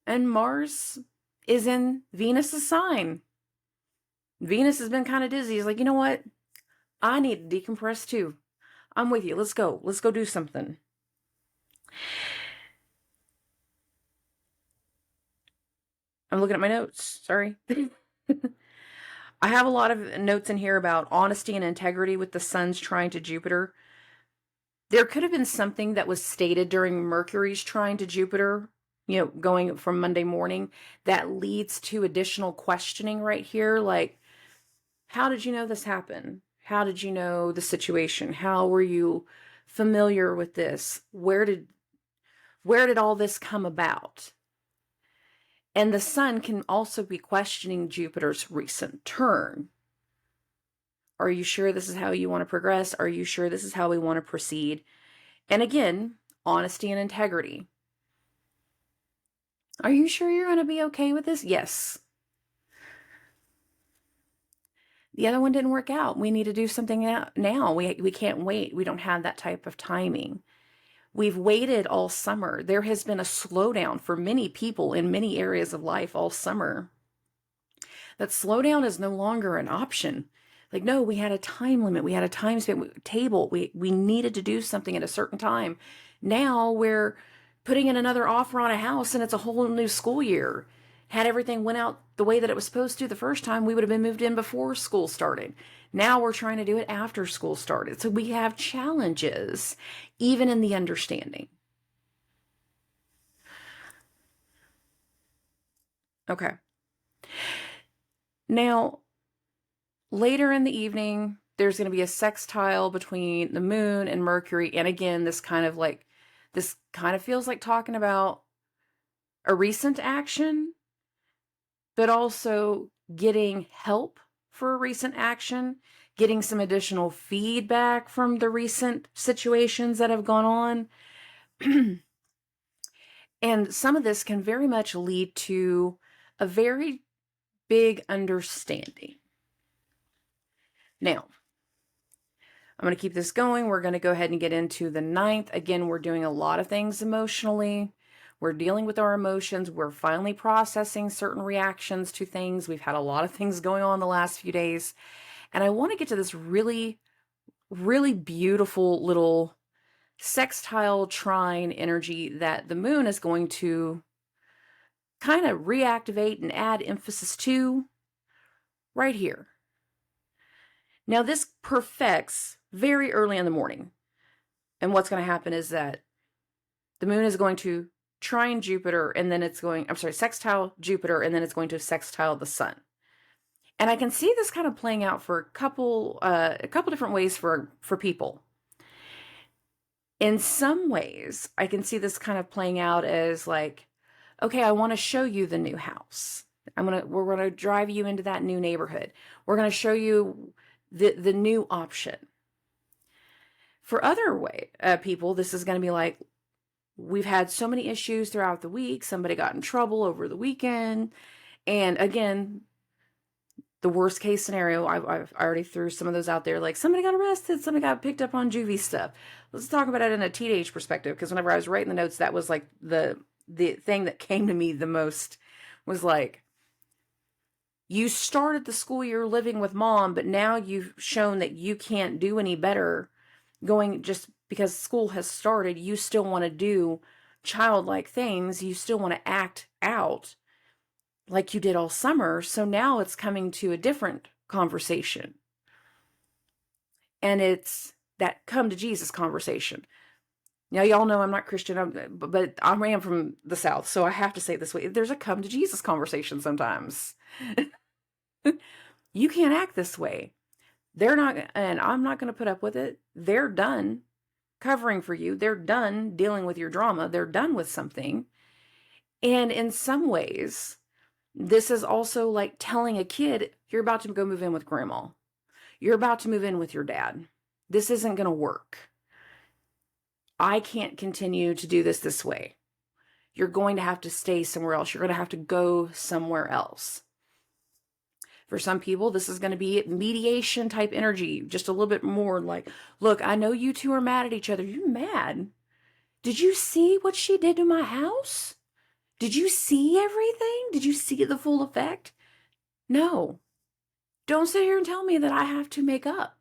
And Mars is in Venus's sign. Venus has been kind of dizzy. He's like, you know what? I need to decompress too. I'm with you. Let's go. Let's go do something. I'm looking at my notes. Sorry. I have a lot of notes in here about honesty and integrity with the sun's trine to Jupiter. There could have been something that was stated during Mercury's trine to Jupiter, going from Monday morning, that leads to additional questioning right here. Like, how did you know this happened? How did you know the situation? How were you familiar with this? Where did all this come about? And the sun can also be questioning Jupiter's recent turn. Are you sure this is how you want to progress? Are you sure this is how we want to proceed? And again, honesty and integrity. Are you sure you're going to be okay with this? Yes. The other one didn't work out. We need to do something now. We can't wait. We don't have that type of timing. We've waited all summer. There has been a slowdown for many people in many areas of life all summer. That slowdown is no longer an option. Like, no, we had a time limit. We had a time table. We needed to do something at a certain time. Now we're putting in another offer on a house and it's a whole new school year. Had everything went out the way that it was supposed to the first time, we would have been moved in before school started. Now we're trying to do it after school started. So we have challenges, even in the understanding. Okay. Now, later in the evening, there's going to be a sextile between the moon and Mercury. And again, this kind of feels like talking about a recent action, but also getting help for a recent action, getting some additional feedback from the recent situations that have gone on. And some of this can very much lead to a very big understanding. Now, I'm going to keep this going. We're going to go ahead and get into the 9th. Again, we're doing a lot of things emotionally. We're dealing with our emotions. We're finally processing certain reactions to things. We've had a lot of things going on the last few days. And I want to get to this really, really beautiful little sextile trine energy that the moon is going to kind of reactivate and add emphasis to right here. Now, this perfects very early in the morning. And what's going to happen is that the moon is going to trine Jupiter, and then sextile Jupiter, and then it's going to sextile the sun. And I can see this kind of playing out for a couple different ways for people. In some ways, I can see this kind of playing out as like, okay, I want to show you the new house. We're going to drive you into that new neighborhood. We're going to show you the new option. For other people, this is going to be like, we've had so many issues throughout the week. Somebody got in trouble over the weekend. And again, the worst case scenario, I already threw some of those out there. Like, somebody got arrested, somebody got picked up on juvie stuff. Let's talk about it in a teenage perspective, because whenever I was writing the notes, that was like the thing that came to me the most was like, you started the school year living with mom, but now you've shown that you can't do any better going just because school has started. You still want to do childlike things. You still want to act out like you did all summer. So now it's coming to a different conversation. And it's that come to Jesus conversation. Now, y'all know I'm not Christian, but I am from the South, so I have to say it this way. There's a come to Jesus conversation sometimes. You can't act this way. They're not, and I'm not going to put up with it. They're done covering for you. They're done dealing with your drama. They're done with something. And in some ways, this is also like telling a kid, you're about to go move in with grandma. You're about to move in with your dad. This isn't going to work. I can't continue to do this way. You're going to have to stay somewhere else. You're going to have to go somewhere else. For some people, this is going to be mediation type energy, just a little bit more like, look, I know you two are mad at each other. You're mad. Did you see what she did to my house? Did you see everything? Did you see the full effect? No. Don't sit here and tell me that I have to make up.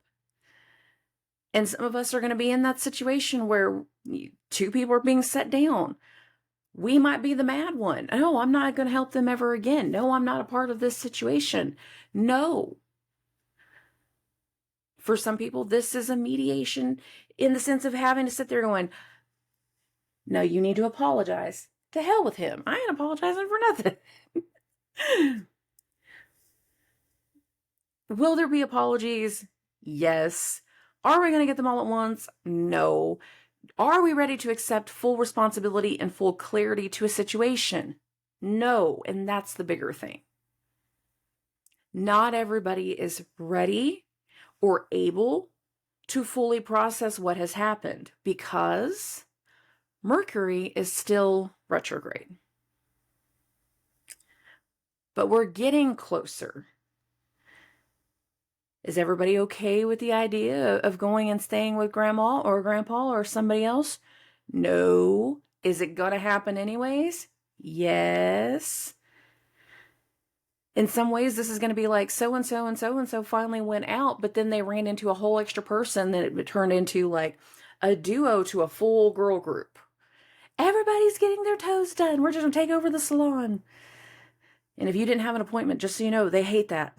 And some of us are going to be in that situation where two people are being set down. We might be the mad one. No, I'm not going to help them ever again. No, I'm not a part of this situation. No. For some people, this is a mediation in the sense of having to sit there going, no, you need to apologize. To hell with him. I ain't apologizing for nothing. Will there be apologies? Yes. Are we going to get them all at once? No. Are we ready to accept full responsibility and full clarity to a situation? No. And that's the bigger thing. Not everybody is ready or able to fully process what has happened because Mercury is still retrograde. But we're getting closer. Is everybody okay with the idea of going and staying with grandma or grandpa or somebody else? No. Is it going to happen anyways? Yes. In some ways, this is going to be like so-and-so and so-and-so finally went out, but then they ran into a whole extra person that it turned into like a duo to a full girl group. Everybody's getting their toes done. We're just going to take over the salon. And if you didn't have an appointment, just so you know, they hate that.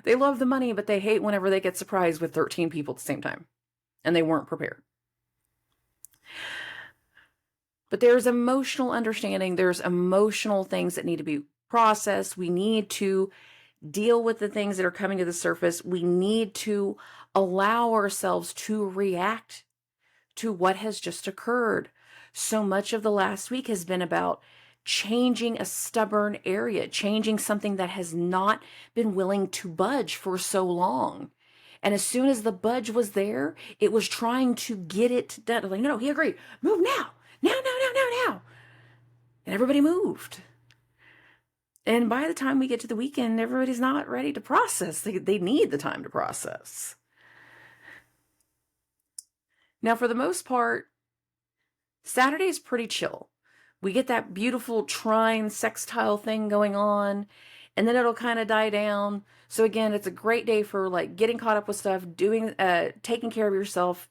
They love the money, but they hate whenever they get surprised with 13 people at the same time. And they weren't prepared. But there's emotional understanding. There's emotional things that need to be processed. We need to deal with the things that are coming to the surface. We need to allow ourselves to react to what has just occurred. So much of the last week has been about changing a stubborn area, changing something that has not been willing to budge for so long. And as soon as the budge was there, it was trying to get it done. Like, no, he agreed. Move now. Now. And everybody moved. And by the time we get to the weekend, everybody's not ready to process. They need the time to process. Now, for the most part, Saturday is pretty chill. We get that beautiful trine sextile thing going on, and then it'll kind of die down. So again, it's a great day for like getting caught up with stuff, doing, taking care of yourself,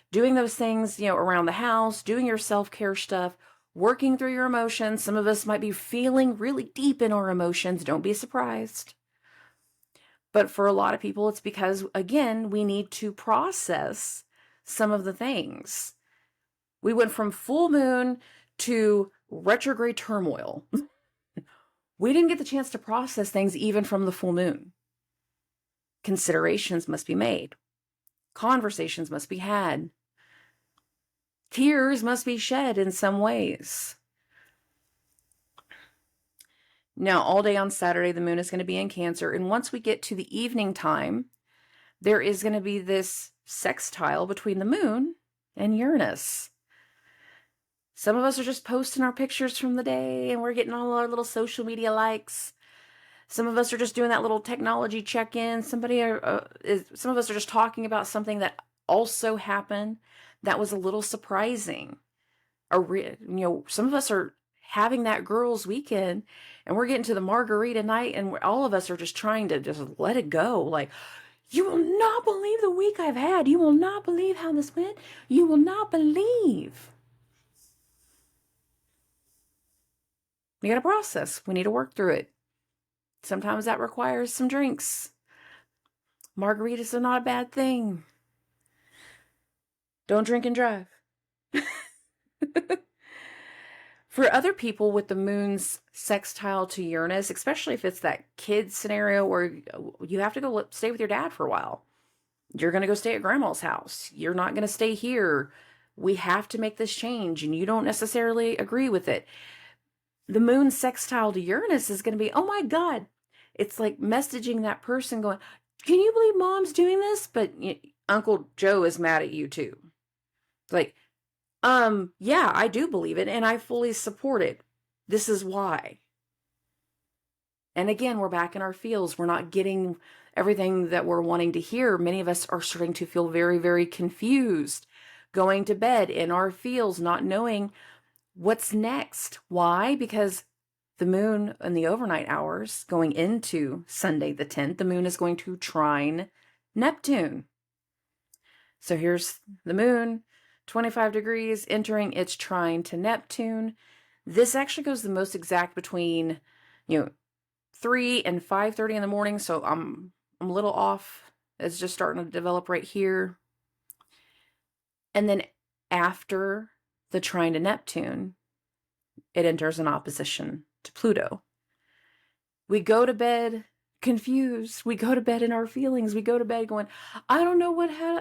doing those things, around the house, doing your self-care stuff, working through your emotions. Some of us might be feeling really deep in our emotions. Don't be surprised. But for a lot of people, it's because, again, we need to process some of the things. We went from full moon to retrograde turmoil. We didn't get the chance to process things even from the full moon. Considerations must be made. Conversations must be had. Tears must be shed in some ways. Now, all day on Saturday, the moon is going to be in Cancer. And once we get to the evening time, there is going to be this sextile between the moon and Uranus. Some of us are just posting our pictures from the day and we're getting all our little social media likes. Some of us are just doing that little technology check-in. Some of us are just talking about something that also happened that was a little surprising. Some of us are having that girls' weekend and we're getting to the margarita night and all of us are just trying to just let it go. Like, you will not believe the week I've had. You will not believe how this went. You will not believe. We got to process. We need to work through it. Sometimes that requires some drinks. Margaritas are not a bad thing. Don't drink and drive. For other people with the moon's sextile to Uranus, especially if it's that kid scenario where you have to go stay with your dad for a while, you're going to go stay at grandma's house. You're not going to stay here. We have to make this change, and you don't necessarily agree with it. The moon's sextile to Uranus is going to be, oh my God. It's like messaging that person going, can you believe mom's doing this? But Uncle Joe is mad at you too. Like, yeah, I do believe it, and I fully support it. This is why. And again, we're back in our feels. We're not getting everything that we're wanting to hear. Many of us are starting to feel very, very confused, going to bed in our feels, not knowing what's next. Why? Because the moon in the overnight hours going into Sunday the 10th, the moon is going to trine Neptune. So here's the moon, 25 degrees, entering its trine to Neptune. This actually goes the most exact between, 3 and 5:30 in the morning. So I'm a little off. It's just starting to develop right here. And then after the trine to Neptune, it enters an opposition to Pluto. We go to bed confused. We go to bed in our feelings. We go to bed going, I don't know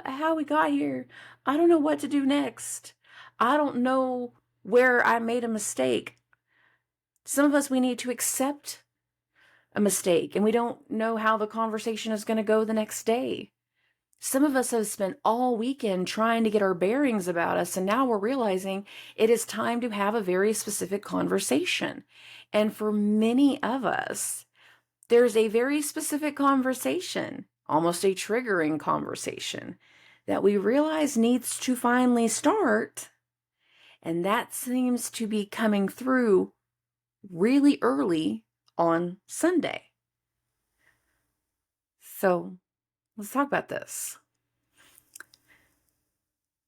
how we got here. I don't know what to do next. I don't know where I made a mistake. Some of us, we need to accept a mistake, and we don't know how the conversation is going to go the next day. Some of us have spent all weekend trying to get our bearings about us, and now we're realizing it is time to have a very specific conversation. And for many of us, there's a very specific conversation, almost a triggering conversation, that we realize needs to finally start. And that seems to be coming through really early on Sunday. So let's talk about this.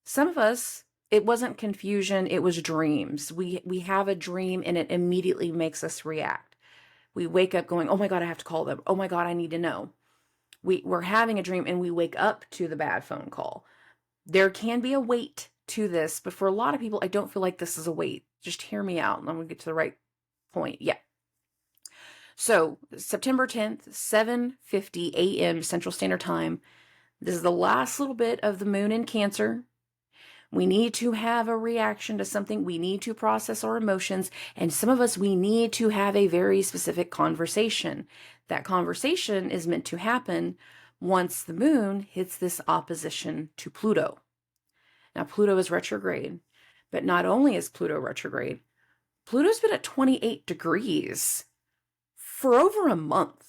Some of us, it wasn't confusion, it was dreams. We have a dream and it immediately makes us react. We wake up going, oh my God, I have to call them. Oh my God, I need to know. We're having a dream and we wake up to the bad phone call. There can be a weight to this, but for a lot of people, I don't feel like this is a weight. Just hear me out and I'm going to get to the right point. Yeah. So September 10th, 7:50 a.m. Central Standard Time. This is the last little bit of the moon in Cancer. We need to have a reaction to something. We need to process our emotions. And some of us, we need to have a very specific conversation. That conversation is meant to happen once the moon hits this opposition to Pluto. Now, Pluto is retrograde, but not only is Pluto retrograde, Pluto's been at 28 degrees for over a month.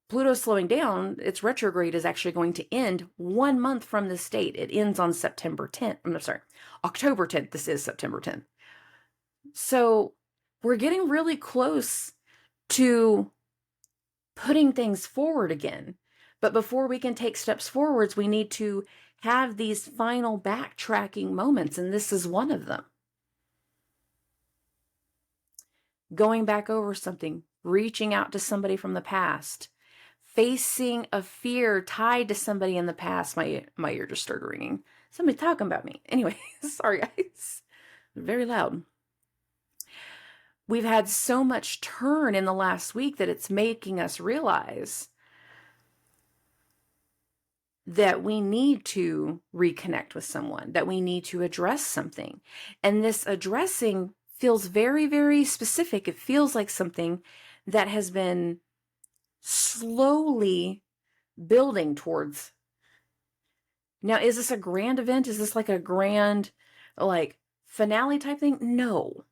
Pluto's slowing down. Its retrograde is actually going to end 1 month from this date. It ends on September 10th. I'm sorry, October 10th. This is September 10th. So we're getting really close to putting things forward again. But before we can take steps forwards, we need to have these final backtracking moments, and this is one of them. Going back over something, reaching out to somebody from the past, facing a fear tied to somebody in the past. My ear just started ringing. Somebody's talking about me. Anyway, sorry guys. Very loud. We've had so much turn in the last week that it's making us realize that we need to reconnect with someone, that we need to address something. And this addressing feels very, very specific. It feels like something that has been slowly building towards. Now, is this a grand event? Is this like a grand, finale type thing? No.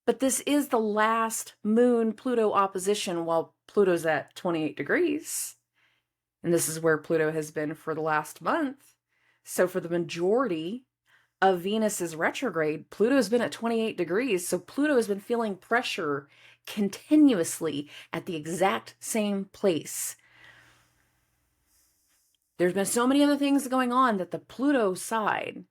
But this is the last moon-Pluto opposition while Pluto's at 28 degrees. And this is where Pluto has been for the last month. So for the majority of Venus's retrograde, Pluto's been at 28 degrees. So Pluto has been feeling pressure continuously at the exact same place. There's been so many other things going on that the Pluto side,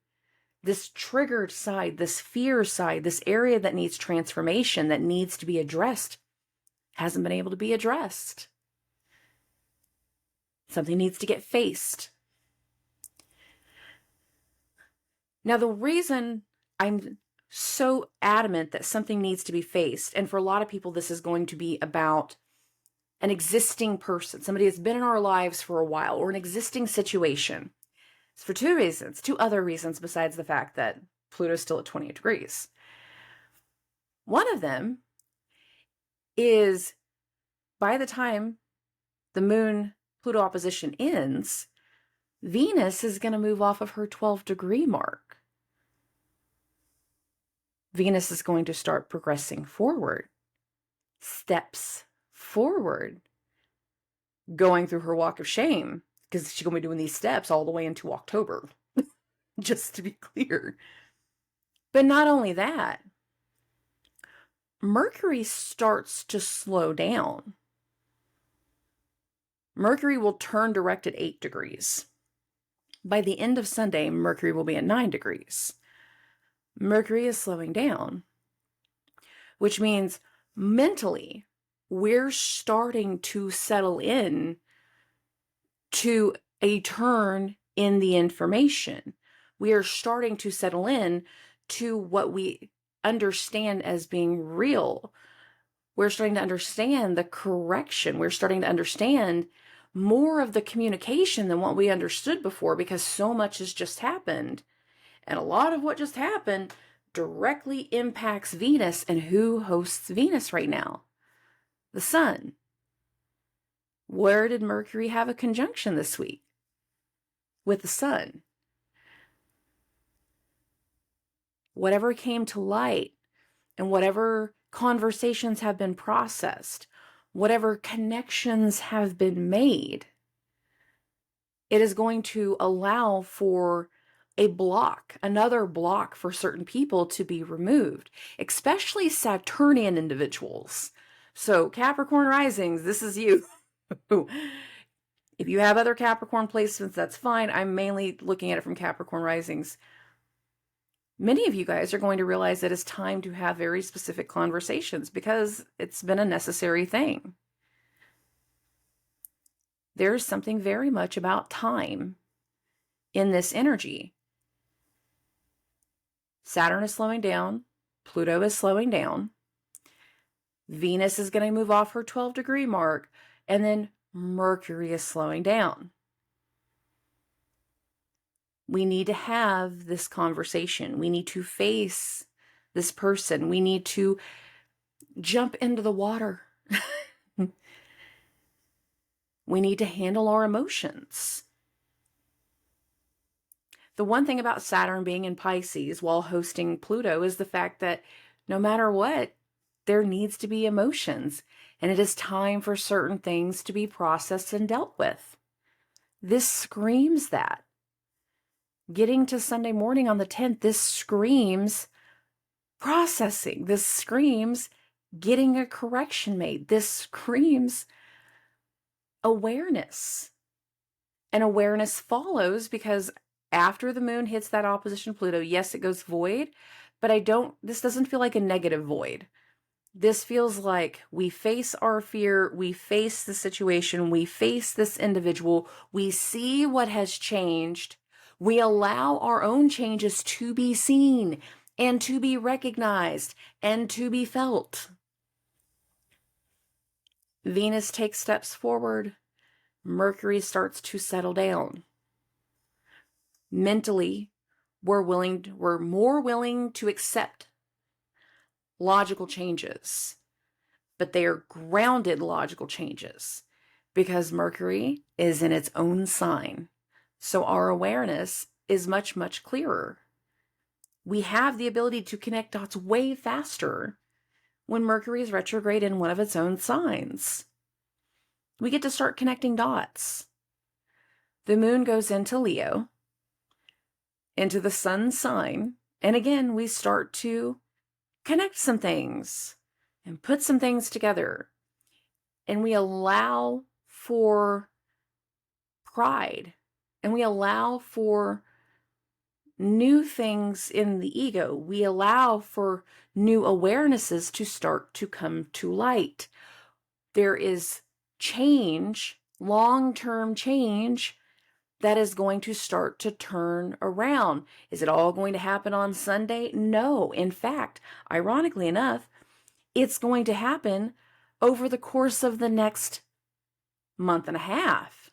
this triggered side, this fear side, this area that needs transformation, that needs to be addressed, hasn't been able to be addressed. Something needs to get faced. Now, the reason I'm so adamant that something needs to be faced, and for a lot of people, this is going to be about an existing person, somebody that's been in our lives for a while, or an existing situation. It's for two reasons, two other reasons besides the fact that Pluto's still at 28 degrees. One of them is by the time the Moon-Pluto opposition ends, Venus is going to move off of her 12-degree mark. Venus is going to start progressing forward, steps forward, going through her walk of shame, because she's going to be doing these steps all the way into October, just to be clear. But not only that, Mercury starts to slow down. Mercury will turn direct at 8 degrees. By the end of Sunday, Mercury will be at 9 degrees. Mercury is slowing down, which means mentally, we're starting to settle in to a turn in the information. We are starting to settle in to what we understand as being real. We're starting to understand the correction. We're starting to understand more of the communication than what we understood before, because so much has just happened. And a lot of what just happened directly impacts Venus. And who hosts Venus right now? The Sun. Where did Mercury have a conjunction this week? With the Sun. Whatever came to light and whatever conversations have been processed, whatever connections have been made, it is going to allow for a block, another block for certain people to be removed, especially Saturnian individuals. So Capricorn risings, this is you. If you have other Capricorn placements, that's fine. I'm mainly looking at it from Capricorn risings. Many of you guys are going to realize that it's time to have very specific conversations because it's been a necessary thing. There's something very much about time in this energy. Saturn is slowing down. Pluto is slowing down. Venus is going to move off her 12-degree mark. And then Mercury is slowing down. We need to have this conversation. We need to face this person. We need to jump into the water. We need to handle our emotions. The one thing about Saturn being in Pisces while hosting Pluto is the fact that no matter what, there needs to be emotions, and it is time for certain things to be processed and dealt with. This screams that. Getting to Sunday morning on the 10th, this screams processing. This screams getting a correction made. This screams awareness. And awareness follows because after the moon hits that opposition Pluto, yes, it goes void, but this doesn't feel like a negative void. This feels like we face our fear, we face the situation, we face this individual, we see what has changed, we allow our own changes to be seen and to be recognized and to be felt. Venus takes steps forward. Mercury starts to settle down. Mentally, we're more willing to accept logical changes, but they are grounded logical changes because Mercury is in its own sign. So our awareness is much, much clearer. We have the ability to connect dots way faster when Mercury is retrograde in one of its own signs. We get to start connecting dots. The moon goes into Leo, into the sun sign, and again, we start to connect some things and put some things together. And we allow for pride, and we allow for new things in the ego. We allow for new awarenesses to start to come to light. there is change, long-term change, that is going to start to turn around. Is it all going to happen on Sunday? No. In fact, ironically enough, it's going to happen over the course of the next month and a half.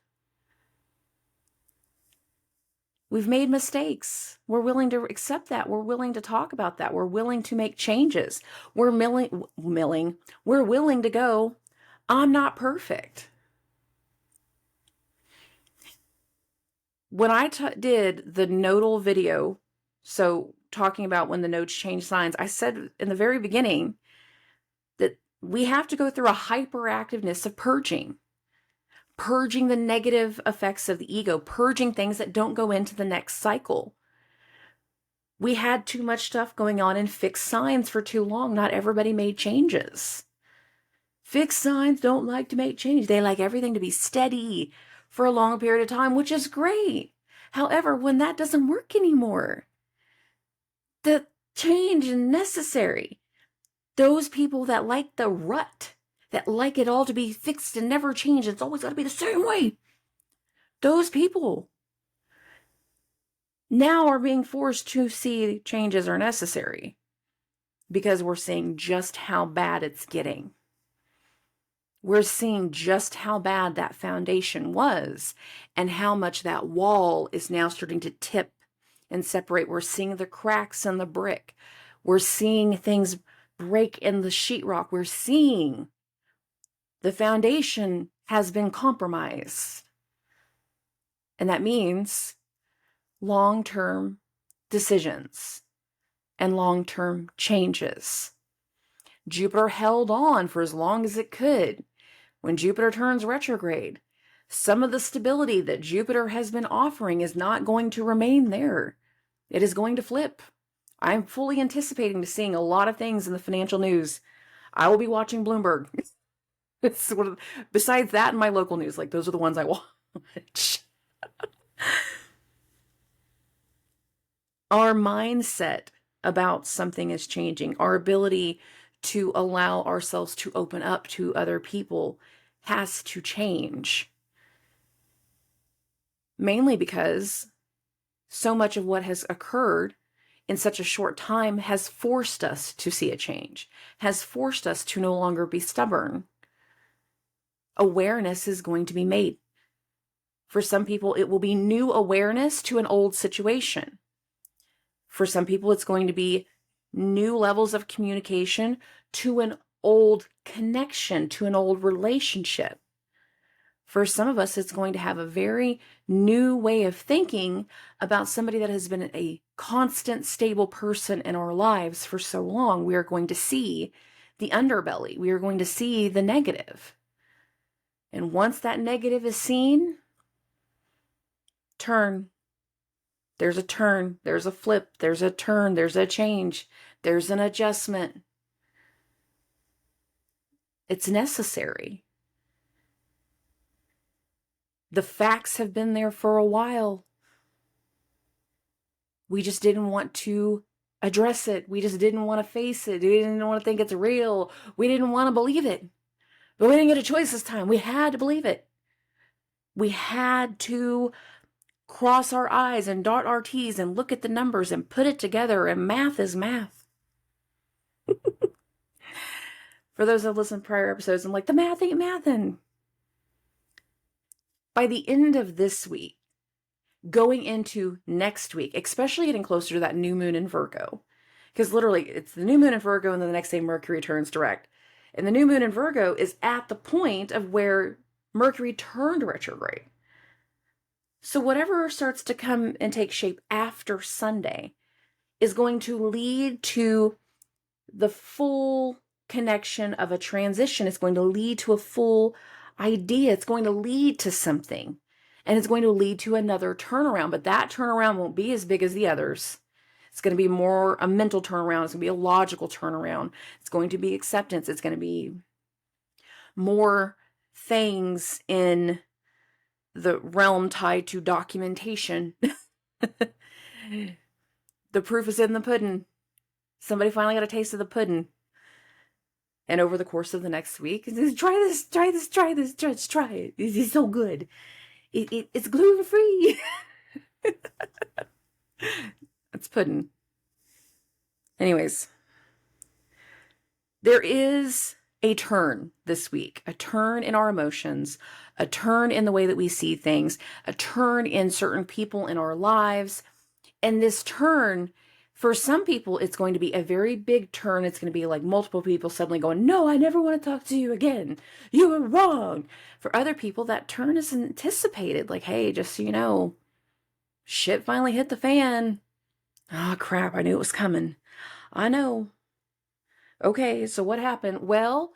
We've made mistakes. We're willing to accept that. We're willing to talk about that. We're willing to make changes. We're willing to go, I'm not perfect. When I did the nodal video, so talking about when the nodes change signs, I said in the very beginning that we have to go through a hyperactiveness of purging the negative effects of the ego, purging things that don't go into the next cycle. We had too much stuff going on in fixed signs for too long. Not everybody made changes. Fixed signs don't like to make change. They like everything to be steady for a long period of time, which is great. However, when that doesn't work anymore, the change is necessary. Those people that like the rut, that like it all to be fixed and never change, it's always got to be the same way, those people now are being forced to see changes are necessary because we're seeing just how bad it's getting. We're seeing just how bad that foundation was and how much that wall is now starting to tip and separate. We're seeing the cracks in the brick. We're seeing things break in the sheetrock. We're seeing the foundation has been compromised. And that means long-term decisions and long-term changes. Jupiter held on for as long as it could. When Jupiter turns retrograde, some of the stability that Jupiter has been offering is not going to remain there. It is going to flip. I'm fully anticipating to seeing a lot of things in the financial news. I will be watching Bloomberg. Besides that and my local news, like those are the ones I watch. Our mindset about something is changing. Our ability to allow ourselves to open up to other people has to change. Mainly because so much of what has occurred in such a short time has forced us to see a change, has forced us to no longer be stubborn. Awareness is going to be made. For some people, it will be new awareness to an old situation. For some people, it's going to be new levels of communication to an old connection, to an old relationship. For some of us, it's going to have a very new way of thinking about somebody that has been a constant, stable person in our lives for so long. We are going to see the underbelly. We are going to see the negative. And once that negative is seen, turn. There's a turn, there's a flip, there's a turn, there's a change, there's an adjustment. It's necessary. The facts have been there for a while. We just didn't want to address it. We just didn't want to face it. We didn't want to think it's real. We didn't want to believe it. But we didn't get a choice this time. We had to believe it. We had to cross our I's and dot our T's and look at the numbers and put it together, and math is math. For those that have listened to prior episodes, I'm like, the math ain't mathin'. By the end of this week, going into next week, especially getting closer to that new moon in Virgo, because literally it's the new moon in Virgo and then the next day Mercury turns direct. And the new moon in Virgo is at the point of where Mercury turned retrograde. So whatever starts to come and take shape after Sunday is going to lead to the full connection of a transition. It's going to lead to a full idea. It's going to lead to something. And it's going to lead to another turnaround. But that turnaround won't be as big as the others. It's going to be more a mental turnaround. It's going to be a logical turnaround. It's going to be acceptance. It's going to be more things in the realm tied to documentation. The proof is in the pudding. Somebody finally got a taste of the pudding. And over the course of the next week, try this, try this, try this, just try it. It's so good. It's gluten-free. It's pudding. Anyways, there is a turn this week, a turn in our emotions, a turn in the way that we see things, a turn in certain people in our lives. And this turn, for some people, it's going to be a very big turn. It's going to be like multiple people suddenly going, no, I never want to talk to you again. You were wrong. For other people, that turn is anticipated. Like, hey, just so you know, shit finally hit the fan. Oh, crap. I knew it was coming. I know. Okay, so what happened? Well,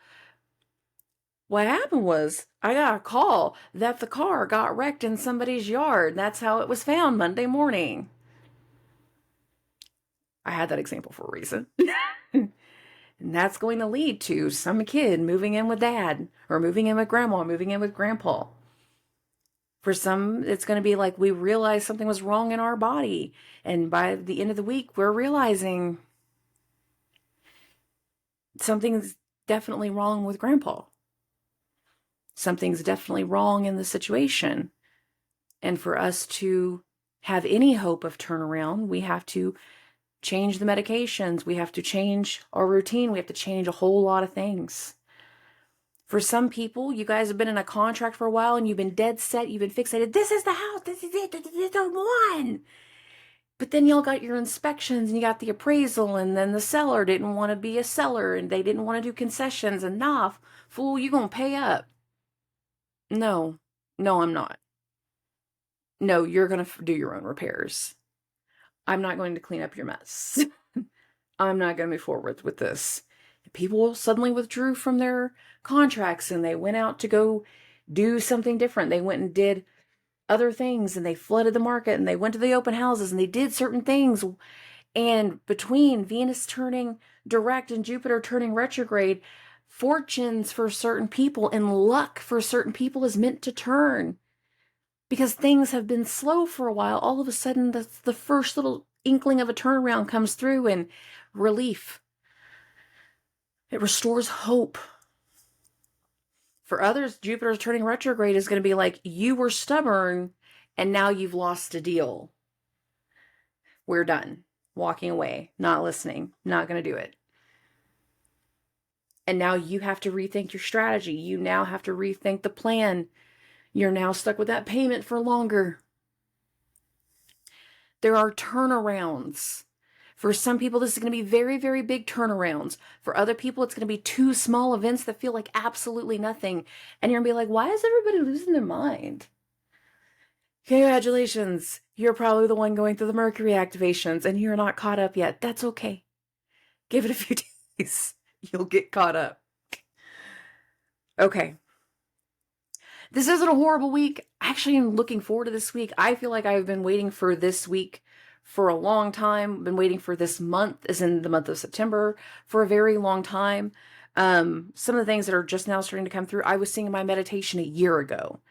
what happened was I got a call that the car got wrecked in somebody's yard. That's how it was found Monday morning. I had that example for a reason. And that's going to lead to some kid moving in with dad, or moving in with grandma, moving in with grandpa. For some, it's going to be like we realized something was wrong in our body. And by the end of the week, we're realizing something's definitely wrong with grandpa. Something's definitely wrong in the situation. And for us to have any hope of turnaround, we have to change the medications. We have to change our routine. We have to change a whole lot of things. For some people, you guys have been in a contract for a while and you've been dead set. You've been fixated. This is the house. This is it. This is the one. But then y'all got your inspections and you got the appraisal, and then the seller didn't want to be a seller and they didn't want to do concessions. And nah, fool, you gonna pay up. No, I'm not. No, you're gonna do your own repairs. I'm not going to clean up your mess. I'm not going to move forward with this. People suddenly withdrew from their contracts and they went out to go do something different. They went and did other things and they flooded the market and they went to the open houses and they did certain things. And between Venus turning direct and Jupiter turning retrograde, fortunes for certain people and luck for certain people is meant to turn. Because things have been slow for a while, all of a sudden the first little inkling of a turnaround comes through, and relief. It restores hope. For others, Jupiter turning retrograde is going to be like, you were stubborn and now you've lost a deal. We're done. Walking away, not listening, not going to do it. And now you have to rethink your strategy. You now have to rethink the plan. You're now stuck with that payment for longer. There are turnarounds. For some people, this is going to be very, very big turnarounds. For other people, it's going to be two small events that feel like absolutely nothing. And you're going to be like, why is everybody losing their mind? Congratulations. You're probably the one going through the Mercury activations and you're not caught up yet. That's okay. Give it a few days. You'll get caught up. Okay. This isn't a horrible week. Actually, I'm looking forward to this week. I feel like I've been waiting for this week for a long time. Been waiting for this month, as in the month of September, for a very long time. Some of the things that are just now starting to come through, I was seeing in my meditation a year ago.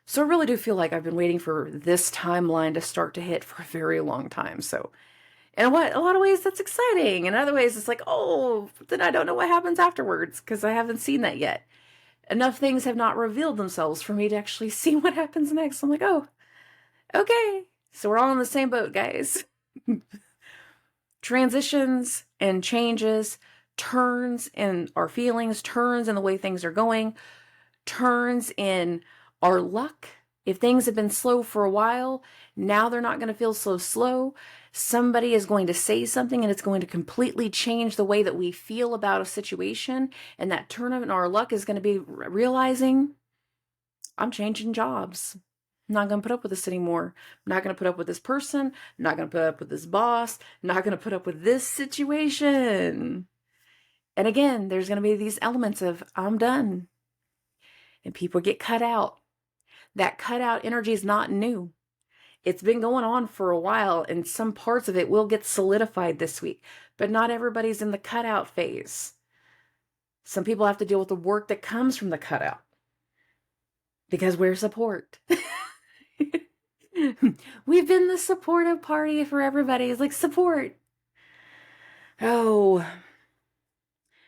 So I really do feel like I've been waiting for this timeline to start to hit for a very long time. So in a lot of ways, that's exciting. In other ways, it's like, oh, then I don't know what happens afterwards because I haven't seen that yet. Enough things have not revealed themselves for me to actually see what happens next. I'm like, oh, okay. So we're all in the same boat, guys. Transitions and changes, turns in our feelings, turns in the way things are going, turns in our luck. If things have been slow for a while, now they're not going to feel so slow. Somebody is going to say something and it's going to completely change the way that we feel about a situation. And that turn in our luck is going to be realizing, I'm changing jobs. I'm not going to put up with this anymore. I'm not going to put up with this person. I'm not going to put up with this boss. I'm not going to put up with this situation. And again, there's going to be these elements of, I'm done. And people get cut out. That cutout energy is not new. It's been going on for a while, and some parts of it will get solidified this week. But not everybody's in the cutout phase. Some people have to deal with the work that comes from the cutout. Because we're support. We've been the supportive party for everybody. It's like, support. Oh.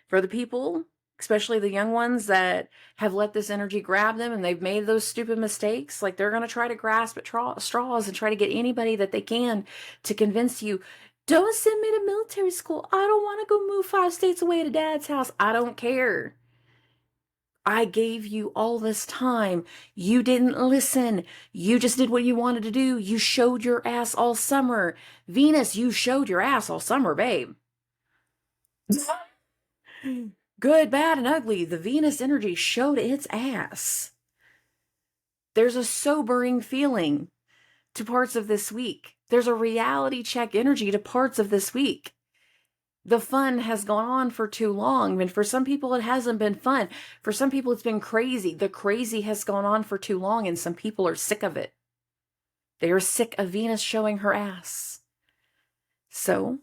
For the people especially the young ones that have let this energy grab them and they've made those stupid mistakes. Like, they're going to try to grasp at straws and try to get anybody that they can to convince you, don't send me to military school. I don't want to go move 5 states away to dad's house. I don't care. I gave you all this time. You didn't listen. You just did what you wanted to do. You showed your ass all summer. Venus, you showed your ass all summer, babe. Good, bad, and ugly. The Venus energy showed its ass. There's a sobering feeling to parts of this week. There's a reality check energy to parts of this week. The fun has gone on for too long. And for some people, it hasn't been fun. For some people, it's been crazy. The crazy has gone on for too long, and some people are sick of it. They are sick of Venus showing her ass. So,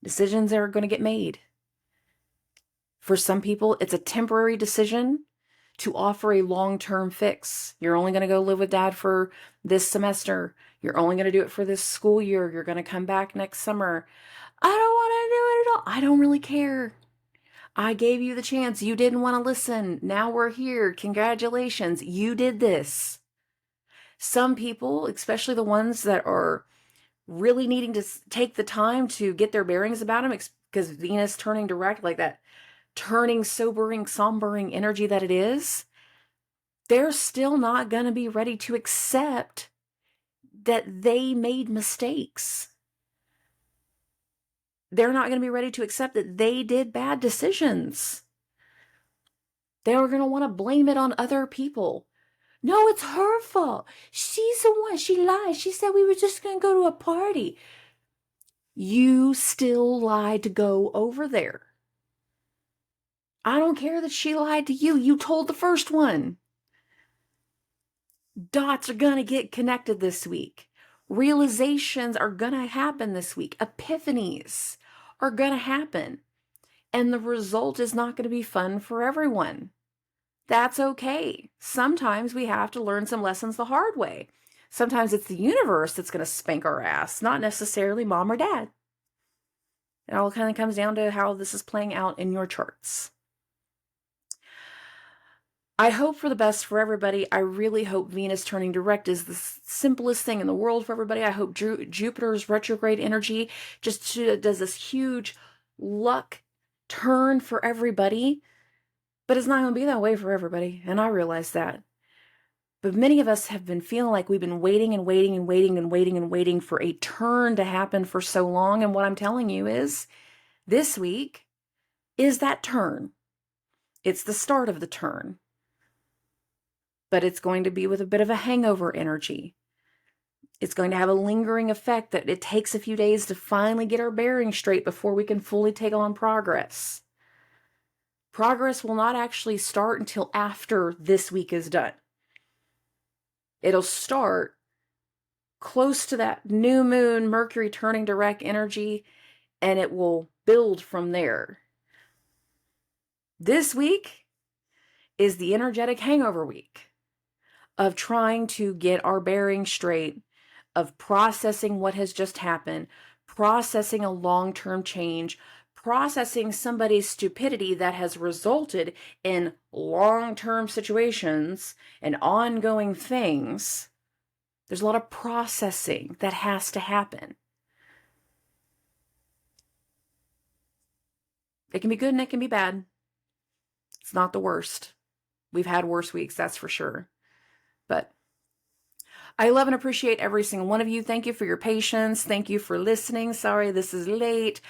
decisions are going to get made. For some people, it's a temporary decision to offer a long-term fix. You're only going to go live with dad for this semester. You're only going to do it for this school year. You're going to come back next summer. I don't want to do it at all. I don't really care. I gave you the chance. You didn't want to listen. Now we're here. Congratulations. You did this. Some people, especially the ones that are really needing to take the time to get their bearings about them, because Venus turning direct, like that turning, sobering, sombering energy that it is, they're still not going to be ready to accept that they made mistakes. They're not going to be ready to accept that they did bad decisions. They're going to want to blame it on other people. No, it's her fault. She's the one. She lied. She said we were just going to go to a party. You still lied to go over there. I don't care that she lied to you. You told the first one. Dots are going to get connected this week. Realizations are going to happen this week. Epiphanies are going to happen. And the result is not going to be fun for everyone. That's okay. Sometimes we have to learn some lessons the hard way. Sometimes it's the universe that's going to spank our ass, not necessarily mom or dad. It all kind of comes down to how this is playing out in your charts. I hope for the best for everybody. I really hope Venus turning direct is the simplest thing in the world for everybody. I hope Jupiter's retrograde energy just does this huge luck turn for everybody. But it's not going to be that way for everybody, and I realize that. But many of us have been feeling like we've been waiting and waiting and waiting and waiting and waiting for a turn to happen for so long. And what I'm telling you is, this week is that turn. It's the start of the turn. But it's going to be with a bit of a hangover energy. It's going to have a lingering effect that it takes a few days to finally get our bearings straight before we can fully take on progress. Progress will not actually start until after this week is done. It'll start close to that new moon, Mercury turning direct energy, and it will build from there. This week is the energetic hangover week of trying to get our bearings straight, of processing what has just happened, processing a long-term change, processing somebody's stupidity that has resulted in long-term situations and ongoing things. There's a lot of processing that has to happen. It can be good and it can be bad. It's not the worst. We've had worse weeks, that's for sure. But I love and appreciate every single one of you. Thank you for your patience. Thank you for listening. Sorry this is late.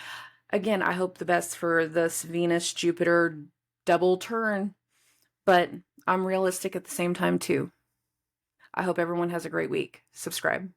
Again, I hope the best for this Venus-Jupiter double turn, but I'm realistic at the same time too. I hope everyone has a great week. Subscribe.